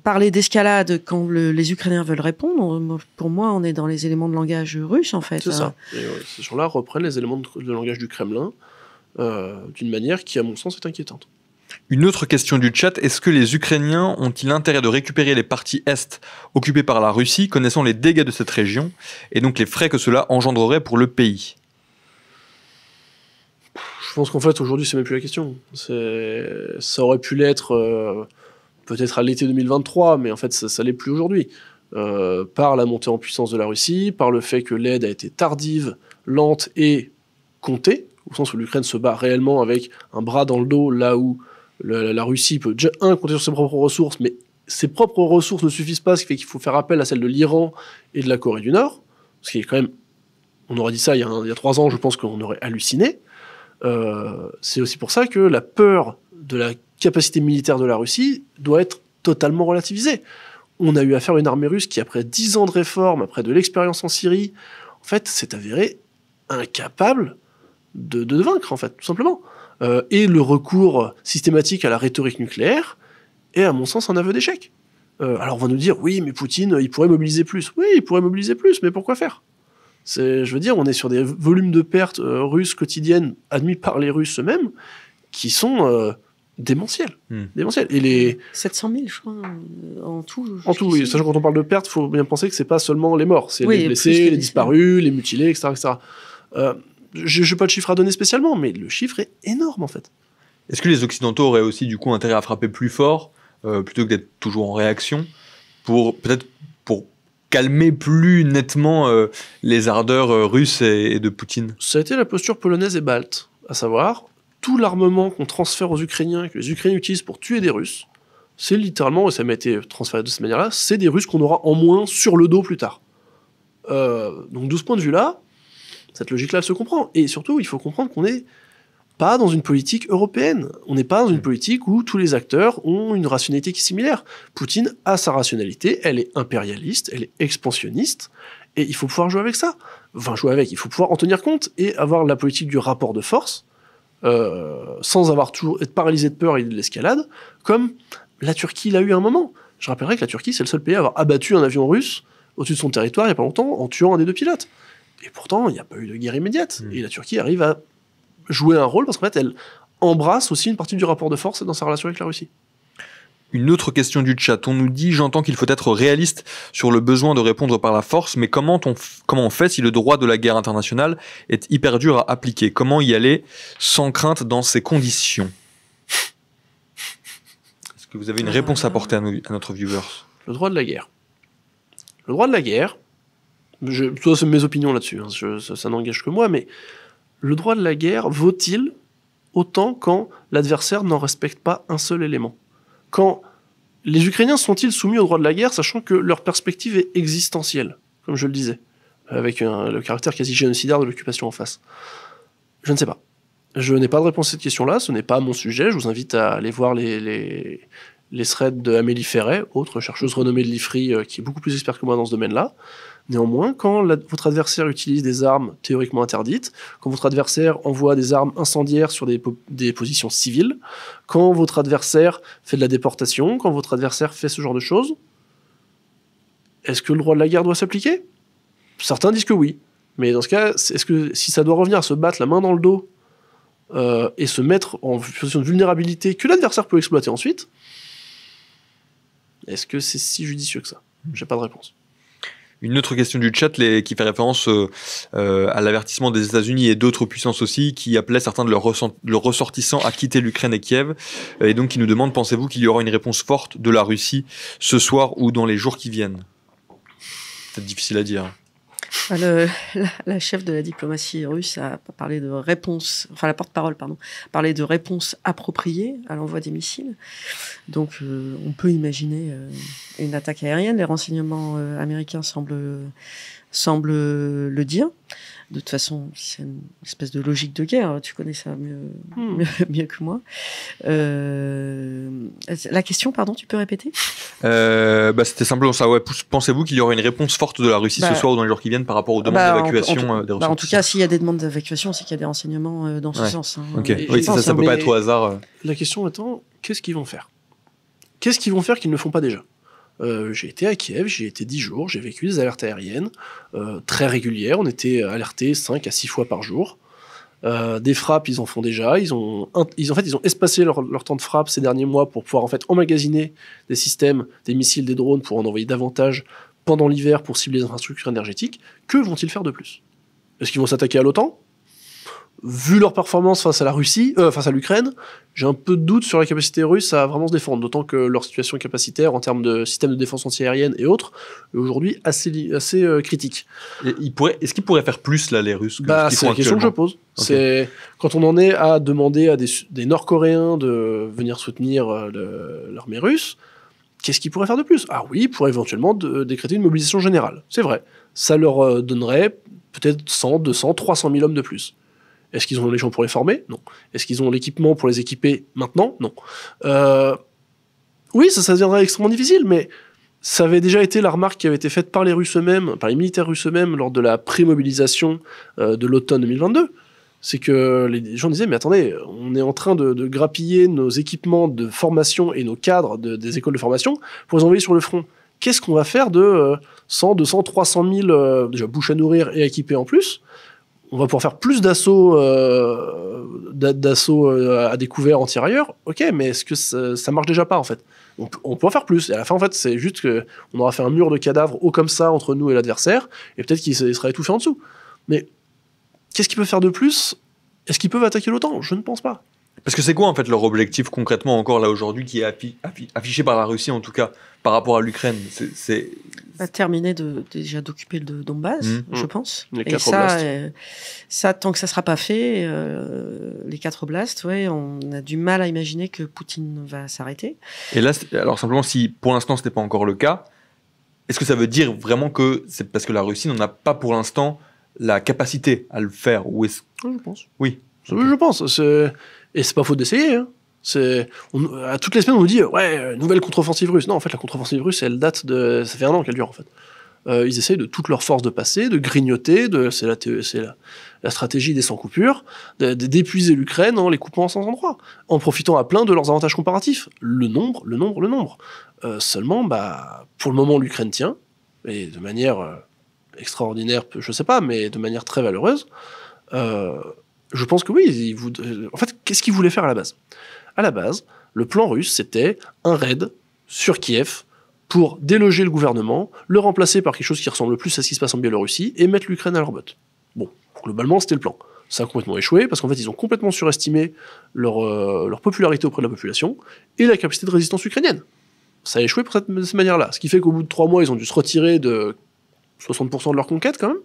parler d'escalade quand les Ukrainiens veulent répondre. Pour moi, on est dans les éléments de langage russe, en fait. C'est ça. Et ces gens-là reprennent les éléments de langage du Kremlin d'une manière qui, à mon sens, est inquiétante. Une autre question du chat, est-ce que les Ukrainiens ont-ils intérêt de récupérer les parties est occupées par la Russie, connaissant les dégâts de cette région, et donc les frais que cela engendrerait pour le pays? Je pense qu'en fait, aujourd'hui, c'est même plus la question. Ça aurait pu l'être peut-être à l'été 2023, mais en fait, ça l'est plus aujourd'hui. par la montée en puissance de la Russie, par le fait que l'aide a été tardive, lente et comptée, au sens où l'Ukraine se bat réellement avec un bras dans le dos, là où la Russie peut déjà, compter sur ses propres ressources, mais ses propres ressources ne suffisent pas, ce qui fait qu'il faut faire appel à celles de l'Iran et de la Corée du Nord, ce qui est quand même, on aurait dit ça il y a 3 ans, je pense qu'on aurait halluciné. C'est aussi pour ça que la peur de la capacité militaire de la Russie doit être totalement relativisée. On a eu affaire à une armée russe qui, après 10 ans de réforme, après de l'expérience en Syrie, en fait, s'est avérée incapable de vaincre, en fait, tout simplement. Et le recours systématique à la rhétorique nucléaire est, à mon sens, un aveu d'échec. Alors on va nous dire, oui, mais Poutine, il pourrait mobiliser plus. Oui, il pourrait mobiliser plus, mais pourquoi faire ? Je veux dire, on est sur des volumes de pertes russes quotidiennes admis par les Russes eux-mêmes qui sont démentiels. Démentiels. Et les 700 000, je crois, en tout. En tout, oui. Sachant que quand on parle de pertes, il faut bien penser que c'est pas seulement les morts, c'est les blessés, les disparus, les mutilés, etc. etc. Je n'ai pas de chiffre à donner spécialement, mais le chiffre est énorme, en fait. Est-ce que les Occidentaux auraient aussi, du coup, intérêt à frapper plus fort, plutôt que d'être toujours en réaction, peut-être pour calmer plus nettement les ardeurs russes et de Poutine ? Ça a été la posture polonaise et balte, à savoir, tout l'armement qu'on transfère aux Ukrainiens, que les Ukrainiens utilisent pour tuer des Russes, c'est littéralement, et ça m'a été transféré de cette manière-là, c'est des Russes qu'on aura en moins sur le dos plus tard. Donc de ce point de vue-là, cette logique-là, elle se comprend. Et surtout, il faut comprendre qu'on n'est pas dans une politique européenne. On n'est pas dans une politique où tous les acteurs ont une rationalité qui est similaire. Poutine a sa rationalité, elle est impérialiste, elle est expansionniste, et il faut pouvoir jouer avec ça. Enfin, jouer avec, il faut pouvoir en tenir compte et avoir la politique du rapport de force, sans avoir toujours être paralysé de peur et de l'escalade, comme la Turquie l'a eu à un moment. Je rappellerai que la Turquie, c'est le seul pays à avoir abattu un avion russe au-dessus de son territoire il n'y a pas longtemps en tuant un des 2 pilotes. Et pourtant, il n'y a pas eu de guerre immédiate. Et la Turquie arrive à jouer un rôle parce qu'en fait, elle embrasse aussi une partie du rapport de force dans sa relation avec la Russie. Une autre question du chat. On nous dit, j'entends qu'il faut être réaliste sur le besoin de répondre par la force, mais comment on fait si le droit de la guerre internationale est hyper dur à appliquer ? Comment y aller sans crainte dans ces conditions ? Est-ce que vous avez une réponse à apporter à notre viewer ? Le droit de la guerre. Le droit de la guerre, ça c'est mes opinions là-dessus, hein, ça n'engage que moi, mais le droit de la guerre vaut-il autant quand l'adversaire n'en respecte pas un seul élément ? Quand les Ukrainiens sont-ils soumis au droit de la guerre, sachant que leur perspective est existentielle, comme je le disais, avec le caractère quasi génocidaire de l'occupation en face ? Je ne sais pas. Je n'ai pas de réponse à cette question-là, ce n'est pas mon sujet, je vous invite à aller voir les threads d'Amélie Ferret, autre chercheuse renommée de l'IFRI, qui est beaucoup plus experte que moi dans ce domaine-là. Néanmoins, quand votre adversaire utilise des armes théoriquement interdites, quand votre adversaire envoie des armes incendiaires sur des positions civiles, quand votre adversaire fait de la déportation, quand votre adversaire fait ce genre de choses, est-ce que le droit de la guerre doit s'appliquer ? Certains disent que oui. Mais dans ce cas, est-ce que si ça doit revenir à se battre la main dans le dos et se mettre en position de vulnérabilité que l'adversaire peut exploiter ensuite, est-ce que c'est si judicieux que ça ? J'ai pas de réponse. Une autre question du chat qui fait référence à l'avertissement des États-Unis et d'autres puissances aussi qui appelaient certains de leurs ressortissants à quitter l'Ukraine et Kiev, et donc qui nous demandent, pensez-vous qu'il y aura une réponse forte de la Russie ce soir ou dans les jours qui viennent ? C'est difficile à dire. La chef de la diplomatie russe a parlé de réponse, enfin la porte-parole, pardon, parlé de réponse appropriée à l'envoi des missiles. Donc on peut imaginer une attaque aérienne. Les renseignements américains semblent le dire. De toute façon, c'est une espèce de logique de guerre. Tu connais ça mieux que moi. La question, pardon, tu peux répéter ? C'était simplement ça. Ouais. Pensez-vous qu'il y aura une réponse forte de la Russie ce soir ou dans les jours qui viennent par rapport aux demandes d'évacuation des ressources ? En tout cas, s'il y a des demandes d'évacuation, c'est qu'il y a des renseignements dans ce sens. Hein. Okay. Oui, ça ne peut pas être au hasard. La question étant, qu'est-ce qu'ils vont faire ? Qu'est-ce qu'ils vont faire qu'ils ne font pas déjà ? J'ai été à Kiev, j'y ai été 10 jours, j'ai vécu des alertes aériennes très régulières, on était alertés 5 à 6 fois par jour. Des frappes, ils en font déjà, ils ont espacé leur temps de frappe ces derniers mois pour pouvoir en fait emmagasiner des systèmes, des missiles, des drones pour en envoyer davantage pendant l'hiver pour cibler les infrastructures énergétiques. Que vont-ils faire de plus ? Est-ce qu'ils vont s'attaquer à l'OTAN ? vu leur performance face à la Russie, face à l'Ukraine, j'ai un peu de doute sur la capacité russe à vraiment se défendre, d'autant que leur situation capacitaire en termes de système de défense antiaérienne et autres est aujourd'hui assez critique. Et est-ce qu'ils pourraient faire plus là, les Russes C'est la question que je pose. Okay. C'est quand on en est à demander à des Nord-Coréens de venir soutenir l'armée russe, qu'est-ce qu'ils pourraient faire de plus? Ah oui, ils pourraient éventuellement décréter une mobilisation générale. C'est vrai. Ça leur donnerait peut-être 100, 200, 300 000 hommes de plus. Est-ce qu'ils ont les gens pour les former? Non. Est-ce qu'ils ont l'équipement pour les équiper maintenant? Non. Oui, ça deviendrait extrêmement difficile, mais ça avait déjà été la remarque qui avait été faite par les Russes eux-mêmes, par les militaires russes eux-mêmes, lors de la pré-mobilisation de l'automne 2022. C'est que les gens disaient, mais attendez, on est en train de grappiller nos équipements de formation et nos cadres des écoles de formation pour les envoyer sur le front. Qu'est-ce qu'on va faire de 100, 200, 300 000 déjà bouches à nourrir et équipés en plus? On va pouvoir faire plus d'assauts à découvert anti-ailleurs. Ok, mais est-ce que ça marche déjà pas en fait? On peut en faire plus. Et à la fin, en fait, c'est juste qu'on aura fait un mur de cadavres haut comme ça entre nous et l'adversaire, et peut-être qu'il sera étouffé en dessous. Mais qu'est-ce qu'ils peuvent faire de plus? Est-ce qu'ils peuvent attaquer l'OTAN? Je ne pense pas. Parce que c'est quoi en fait leur objectif concrètement encore là aujourd'hui qui est affiché par la Russie en tout cas par rapport à l'Ukraine? C'est terminer déjà d'occuper le Donbass, je pense. Les 4 et oblasts. Ça, tant que ça sera pas fait, les 4 oblasts, ouais, on a du mal à imaginer que Poutine va s'arrêter. Et là, alors simplement, si pour l'instant ce n'est pas encore le cas, est-ce que ça veut dire vraiment que c'est parce que la Russie n'en a pas pour l'instant la capacité à le faire? Ou est-ce... Je pense. Oui. Okay. Je pense. Et c'est pas faute d'essayer. Hein. À toutes les semaines, on nous dit nouvelle contre-offensive russe. Non, en fait, la contre-offensive russe, elle date de. Ça fait 1 an qu'elle dure, en fait. Ils essayent de toutes leurs forces de passer, de grignoter. C'est la stratégie des sans coupures, d'épuiser l'Ukraine en les coupant en 100 endroits, en profitant à plein de leurs avantages comparatifs. Le nombre. Seulement, pour le moment, l'Ukraine tient, et de manière extraordinaire, je sais pas, mais de manière très valeureuse. Je pense que oui. En fait, qu'est-ce qu'ils voulaient faire à la base? À la base, le plan russe, c'était un raid sur Kiev pour déloger le gouvernement, le remplacer par quelque chose qui ressemble plus à ce qui se passe en Biélorussie et mettre l'Ukraine à leur botte. Bon, globalement, c'était le plan. Ça a complètement échoué parce qu'en fait, ils ont complètement surestimé leur popularité auprès de la population et la capacité de résistance ukrainienne. Ça a échoué de cette manière-là. Ce qui fait qu'au bout de 3 mois, ils ont dû se retirer de 60% de leur conquête quand même,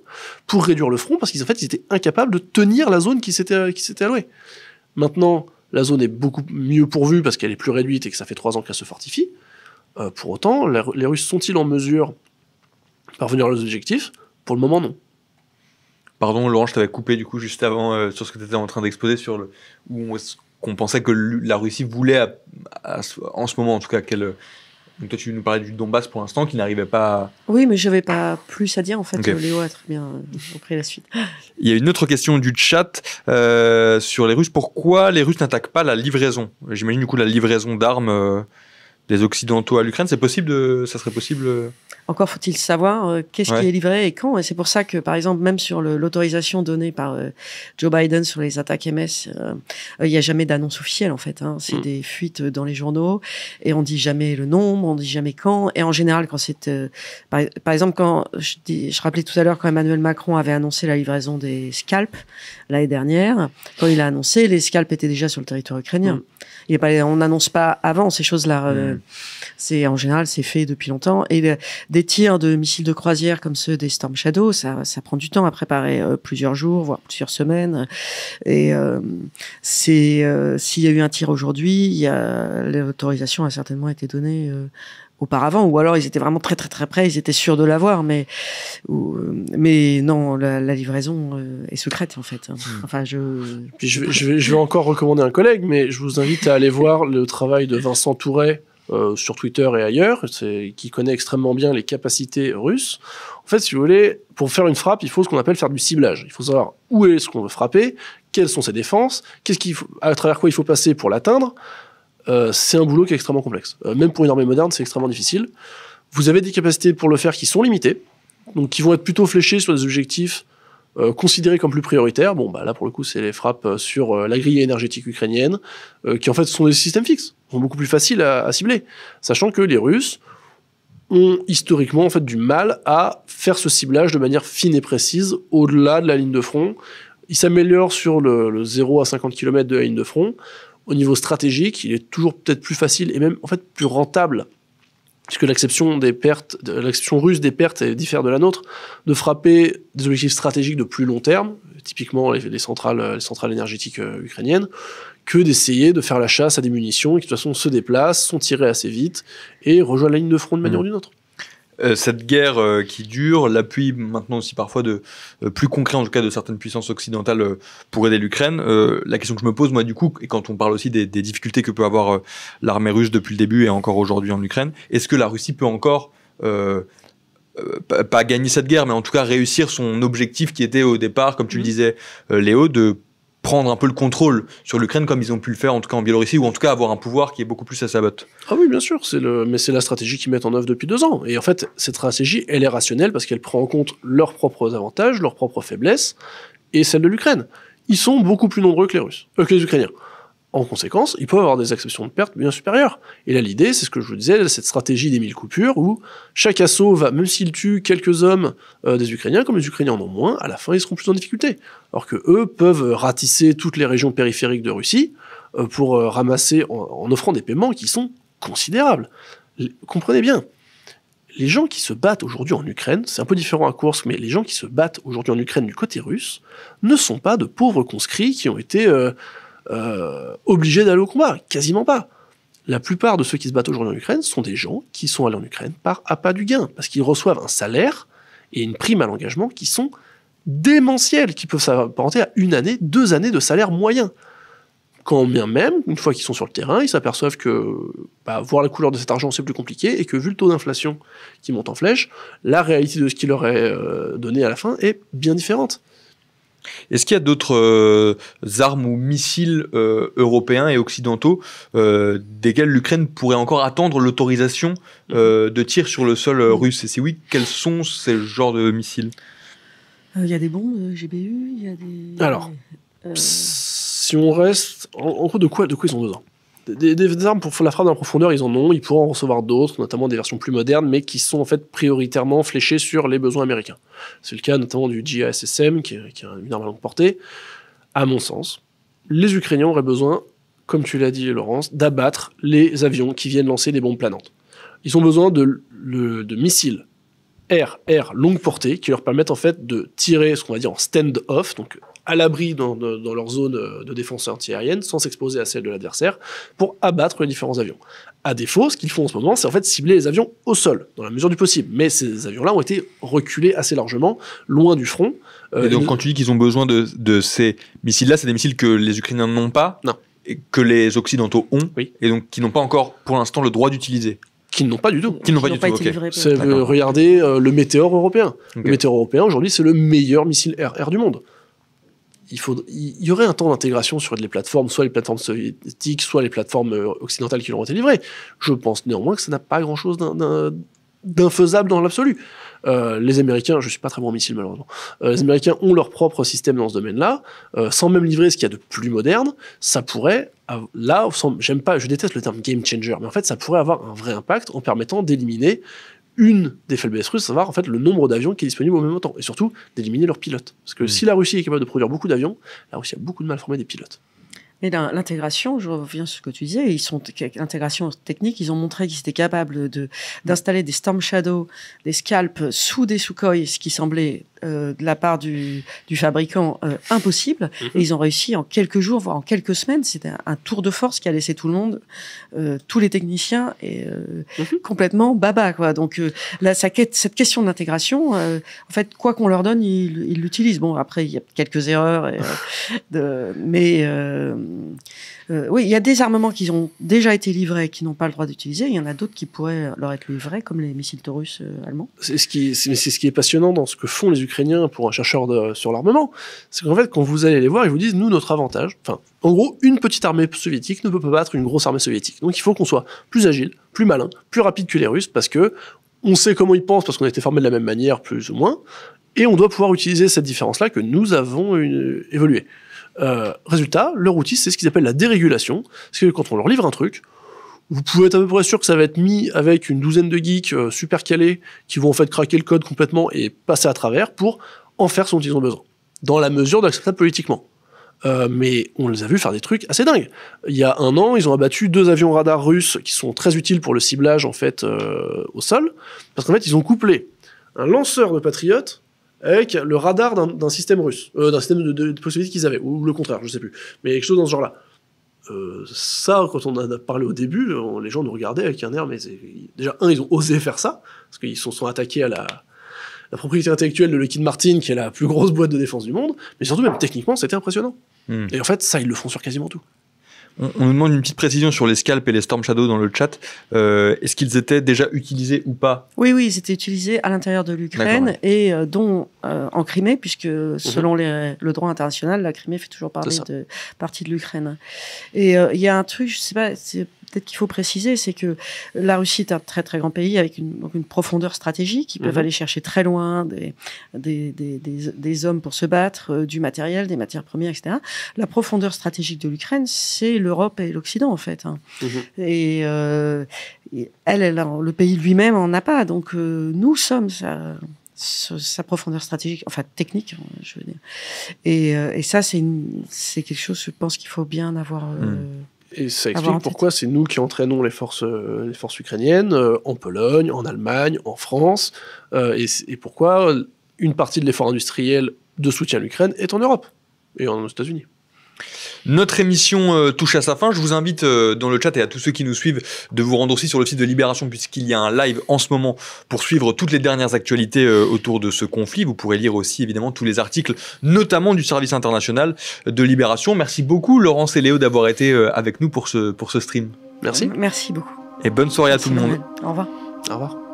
pour réduire le front, parce qu'ils étaient incapables de tenir la zone qui s'était allouée. Maintenant, la zone est beaucoup mieux pourvue, parce qu'elle est plus réduite et que ça fait 3 ans qu'elle se fortifie. Pour autant, les Russes sont-ils en mesure de parvenir à leurs objectifs? Pour le moment, non. Pardon, Laurent, je t'avais coupé du coup juste avant sur ce que tu étais en train d'exposer, sur où qu'on pensait que la Russie voulait, en ce moment en tout cas, qu'elle... Donc toi, tu nous parlais du Donbass pour l'instant, qui n'arrivait pas à... Oui, mais je n'avais pas plus à dire, en fait. Okay. Léo a très bien repris la suite. Il y a une autre question du chat sur les Russes. Pourquoi les Russes n'attaquent pas la livraison? J'imagine du coup la livraison d'armes des Occidentaux à l'Ukraine. Ça serait possible Encore faut-il savoir qu'est-ce qui est livré et quand. Et c'est pour ça que, par exemple, même sur l'autorisation donnée par Joe Biden sur les attaques MS, il n'y a jamais d'annonce officielle, en fait. Hein. C'est des fuites dans les journaux et on dit jamais le nombre, on dit jamais quand. Et en général, quand c'est... par exemple, quand je rappelais tout à l'heure, quand Emmanuel Macron avait annoncé la livraison des scalps l'année dernière, quand il a annoncé, les scalps étaient déjà sur le territoire ukrainien. On n'annonce pas avant ces choses-là. En général, c'est fait depuis longtemps. Et des tirs de missiles de croisière comme ceux des Storm Shadow, ça prend du temps à préparer, plusieurs jours, voire plusieurs semaines. Et s'il y a eu un tir aujourd'hui, l'autorisation a certainement été donnée auparavant, ou alors ils étaient vraiment très très très près, ils étaient sûrs de l'avoir, mais non, la livraison est secrète en fait. Enfin, Puis je vais encore recommander un collègue, mais je vous invite à aller voir le travail de Vincent Touret sur Twitter et ailleurs, qui connaît extrêmement bien les capacités russes. En fait, si vous voulez, pour faire une frappe, il faut ce qu'on appelle faire du ciblage. Il faut savoir où est-ce qu'on veut frapper, quelles sont ses défenses, à travers quoi il faut passer pour l'atteindre. C'est un boulot qui est extrêmement complexe. Même pour une armée moderne, c'est extrêmement difficile. Vous avez des capacités pour le faire qui sont limitées, donc qui vont être plutôt fléchées sur des objectifs considérés comme plus prioritaires. Bon, là, pour le coup, c'est les frappes sur la grille énergétique ukrainienne, qui en fait sont des systèmes fixes, sont beaucoup plus faciles à cibler. Sachant que les Russes ont historiquement en fait du mal à faire ce ciblage de manière fine et précise au-delà de la ligne de front. Il s'améliore sur le 0 à 50 km de la ligne de front. Au niveau stratégique, il est toujours peut-être plus facile et même en fait plus rentable, puisque l'acception russe des pertes diffère de la nôtre, de frapper des objectifs stratégiques de plus long terme, typiquement les centrales énergétiques ukrainiennes, que d'essayer de faire la chasse à des munitions qui de toute façon se déplacent, sont tirées assez vite et rejoignent la ligne de front d'une manière ou d'une autre. Cette guerre qui dure, l'appui maintenant aussi parfois de plus concret en tout cas de certaines puissances occidentales pour aider l'Ukraine. La question que je me pose moi du coup, et quand on parle aussi des difficultés que peut avoir l'armée russe depuis le début et encore aujourd'hui en Ukraine, est-ce que la Russie peut encore pas gagner cette guerre, mais en tout cas réussir son objectif qui était au départ, comme tu le disais Léo, de prendre un peu le contrôle sur l'Ukraine comme ils ont pu le faire en tout cas en Biélorussie, ou en tout cas avoir un pouvoir qui est beaucoup plus à sa botte. Ah oui, bien sûr, mais c'est la stratégie qu'ils mettent en œuvre depuis 2 ans. Et en fait, cette stratégie, elle est rationnelle parce qu'elle prend en compte leurs propres avantages, leurs propres faiblesses, et celles de l'Ukraine. Ils sont beaucoup plus nombreux que les Ukrainiens. En conséquence, ils peuvent avoir des acceptions de pertes bien supérieures. Et là, l'idée, c'est ce que je vous disais, cette stratégie des 1000 coupures, où chaque assaut va, même s'il tue quelques hommes des Ukrainiens, comme les Ukrainiens en ont moins, à la fin, ils seront plus en difficulté. Alors que eux peuvent ratisser toutes les régions périphériques de Russie pour ramasser, en offrant des paiements qui sont considérables. Comprenez bien, les gens qui se battent aujourd'hui en Ukraine, c'est un peu différent à Koursk, mais les gens qui se battent aujourd'hui en Ukraine du côté russe ne sont pas de pauvres conscrits qui ont été obligés d'aller au combat, quasiment pas. La plupart de ceux qui se battent aujourd'hui en Ukraine sont des gens qui sont allés en Ukraine par appât du gain, parce qu'ils reçoivent un salaire et une prime à l'engagement qui sont démentiels, qui peuvent s'apparenter à 1 année, 2 années de salaire moyen. Quand bien même, une fois qu'ils sont sur le terrain, ils s'aperçoivent que voir la couleur de cet argent, c'est plus compliqué, et que vu le taux d'inflation qui monte en flèche, la réalité de ce qu'il leur est donné à la fin est bien différente. Est-ce qu'il y a d'autres armes ou missiles européens et occidentaux desquels l'Ukraine pourrait encore attendre l'autorisation de tir sur le sol russe? Et si oui, quels sont ces genres de missiles? Il y a des bombes GBU, il y a des... Alors, si on reste... En gros, de quoi ils ont besoin? Des armes pour la frappe en profondeur, ils en ont, ils pourront en recevoir d'autres, notamment des versions plus modernes, mais qui sont en fait prioritairement fléchées sur les besoins américains. C'est le cas notamment du JASSM, qui est une arme à longue portée. À mon sens, les Ukrainiens auraient besoin, comme tu l'as dit Laurence, d'abattre les avions qui viennent lancer des bombes planantes. Ils ont besoin de missiles air longue portée qui leur permettent en fait de tirer ce qu'on va dire en stand-off, donc à l'abri dans leur zone de défense antiaérienne, sans s'exposer à celle de l'adversaire, pour abattre les différents avions. À défaut, ce qu'ils font en ce moment, c'est en fait cibler les avions au sol, dans la mesure du possible. Mais ces avions-là ont été reculés assez largement, loin du front. Et donc quand tu dis qu'ils ont besoin de ces missiles-là, c'est des missiles que les Ukrainiens n'ont pas, non, et que les Occidentaux ont, oui, et donc qui n'ont pas encore, pour l'instant, le droit d'utiliser. Qu'ils n'ont pas du tout. Qu'ils n'ont pas du tout, ok. Regardez le Météor européen. Okay. Le Météor européen, aujourd'hui, c'est le meilleur missile air du monde. Il y aurait un temps d'intégration sur les plateformes, soit les plateformes soviétiques, soit les plateformes occidentales qui leur ont été livrées. Je pense néanmoins que ça n'a pas grand-chose d'infaisable dans l'absolu. Les Américains, je suis pas très bon en missiles malheureusement, les Américains ont leur propre système dans ce domaine-là, sans même livrer ce qu'il y a de plus moderne, ça pourrait, là, je déteste le terme game changer, mais en fait ça pourrait avoir un vrai impact en permettant d'éliminer une des faiblesses russes, à savoir en fait le nombre d'avions qui est disponible au même temps, et surtout d'éliminer leurs pilotes. Parce que si la Russie est capable de produire beaucoup d'avions, la Russie a beaucoup de mal à former des pilotes. Mais l'intégration, je reviens sur ce que tu disais, l'intégration technique, ils ont montré qu'ils étaient capables d'installer des Storm Shadow, des Scalp sous des Sukhoi, ce qui semblait de la part du fabricant impossible. Et ils ont réussi en quelques jours, voire en quelques semaines. C'était un tour de force qui a laissé tout le monde, tous les techniciens, complètement baba, quoi. Donc là, cette question d'intégration, en fait, quoi qu'on leur donne, ils l'utilisent. Bon, après, il y a quelques erreurs, mais oui, il y a des armements qui ont déjà été livrés qui n'ont pas le droit d'utiliser. Il y en a d'autres qui pourraient leur être livrés, comme les missiles taurus allemands. C'est ce qui est passionnant dans ce que font les Ukrainiens pour un chercheur sur l'armement. C'est qu'en fait, quand vous allez les voir, ils vous disent, nous, notre avantage, en gros, une petite armée soviétique ne peut pas battre une grosse armée soviétique. Donc il faut qu'on soit plus agile, plus malin, plus rapide que les Russes, parce que on sait comment ils pensent, parce qu'on a été formés de la même manière, plus ou moins, et on doit pouvoir utiliser cette différence-là que nous avons évolué. Résultat, leur outil, c'est ce qu'ils appellent la dérégulation. C'est que quand on leur livre un truc, vous pouvez être à peu près sûr que ça va être mis avec une douzaine de geeks super calés qui vont en fait craquer le code complètement et passer à travers pour en faire ce dont ils ont besoin. dans la mesure de l'acceptable politiquement. Mais on les a vus faire des trucs assez dingues. Il y a 1 an, ils ont abattu 2 avions radars russes qui sont très utiles pour le ciblage en fait au sol, parce qu'en fait ils ont couplé un lanceur de patriotes avec le radar d'un système russe, d'un système de soviétique qu'ils avaient, ou le contraire, je sais plus, mais quelque chose dans ce genre-là. Ça, quand on en a parlé au début, les gens nous regardaient avec un air, mais déjà, ils ont osé faire ça, parce qu'ils se sont attaqués à la propriété intellectuelle de Lockheed Martin, qui est la plus grosse boîte de défense du monde, mais surtout, même techniquement, c'était impressionnant. Et en fait, ça, ils le font sur quasiment tout. On nous demande une petite précision sur les Scalp et les Storm Shadow dans le chat. Est-ce qu'ils étaient déjà utilisés ou pas ? Oui, ils étaient utilisés à l'intérieur de l'Ukraine et dont en Crimée, puisque selon le droit international, la Crimée fait toujours partie de l'Ukraine. Et il y a un truc, je sais pas, peut-être qu'il faut préciser, c'est que la Russie est un très très grand pays avec une profondeur stratégique. Ils peuvent aller chercher très loin des hommes pour se battre, du matériel, des matières premières, etc. La profondeur stratégique de l'Ukraine, c'est l'Europe et l'Occident en fait. Et le pays lui-même en a pas. Donc nous sommes sa profondeur stratégique, enfin technique, je veux dire. Et ça, c'est quelque chose, je pense qu'il faut bien avoir. Et ça explique pourquoi c'est nous qui entraînons les forces ukrainiennes en Pologne, en Allemagne, en France, et pourquoi une partie de l'effort industriel de soutien à l'Ukraine est en Europe et aux États-Unis. Notre émission touche à sa fin. Je vous invite dans le chat et à tous ceux qui nous suivent de vous rendre aussi sur le site de Libération, puisqu'il y a un live en ce moment pour suivre toutes les dernières actualités autour de ce conflit. Vous pourrez lire aussi évidemment tous les articles, notamment du service international de Libération. Merci beaucoup Laurence et Léo d'avoir été avec nous pour ce stream. Merci. Merci beaucoup. Et bonne soirée à tout le monde. Au revoir. Au revoir.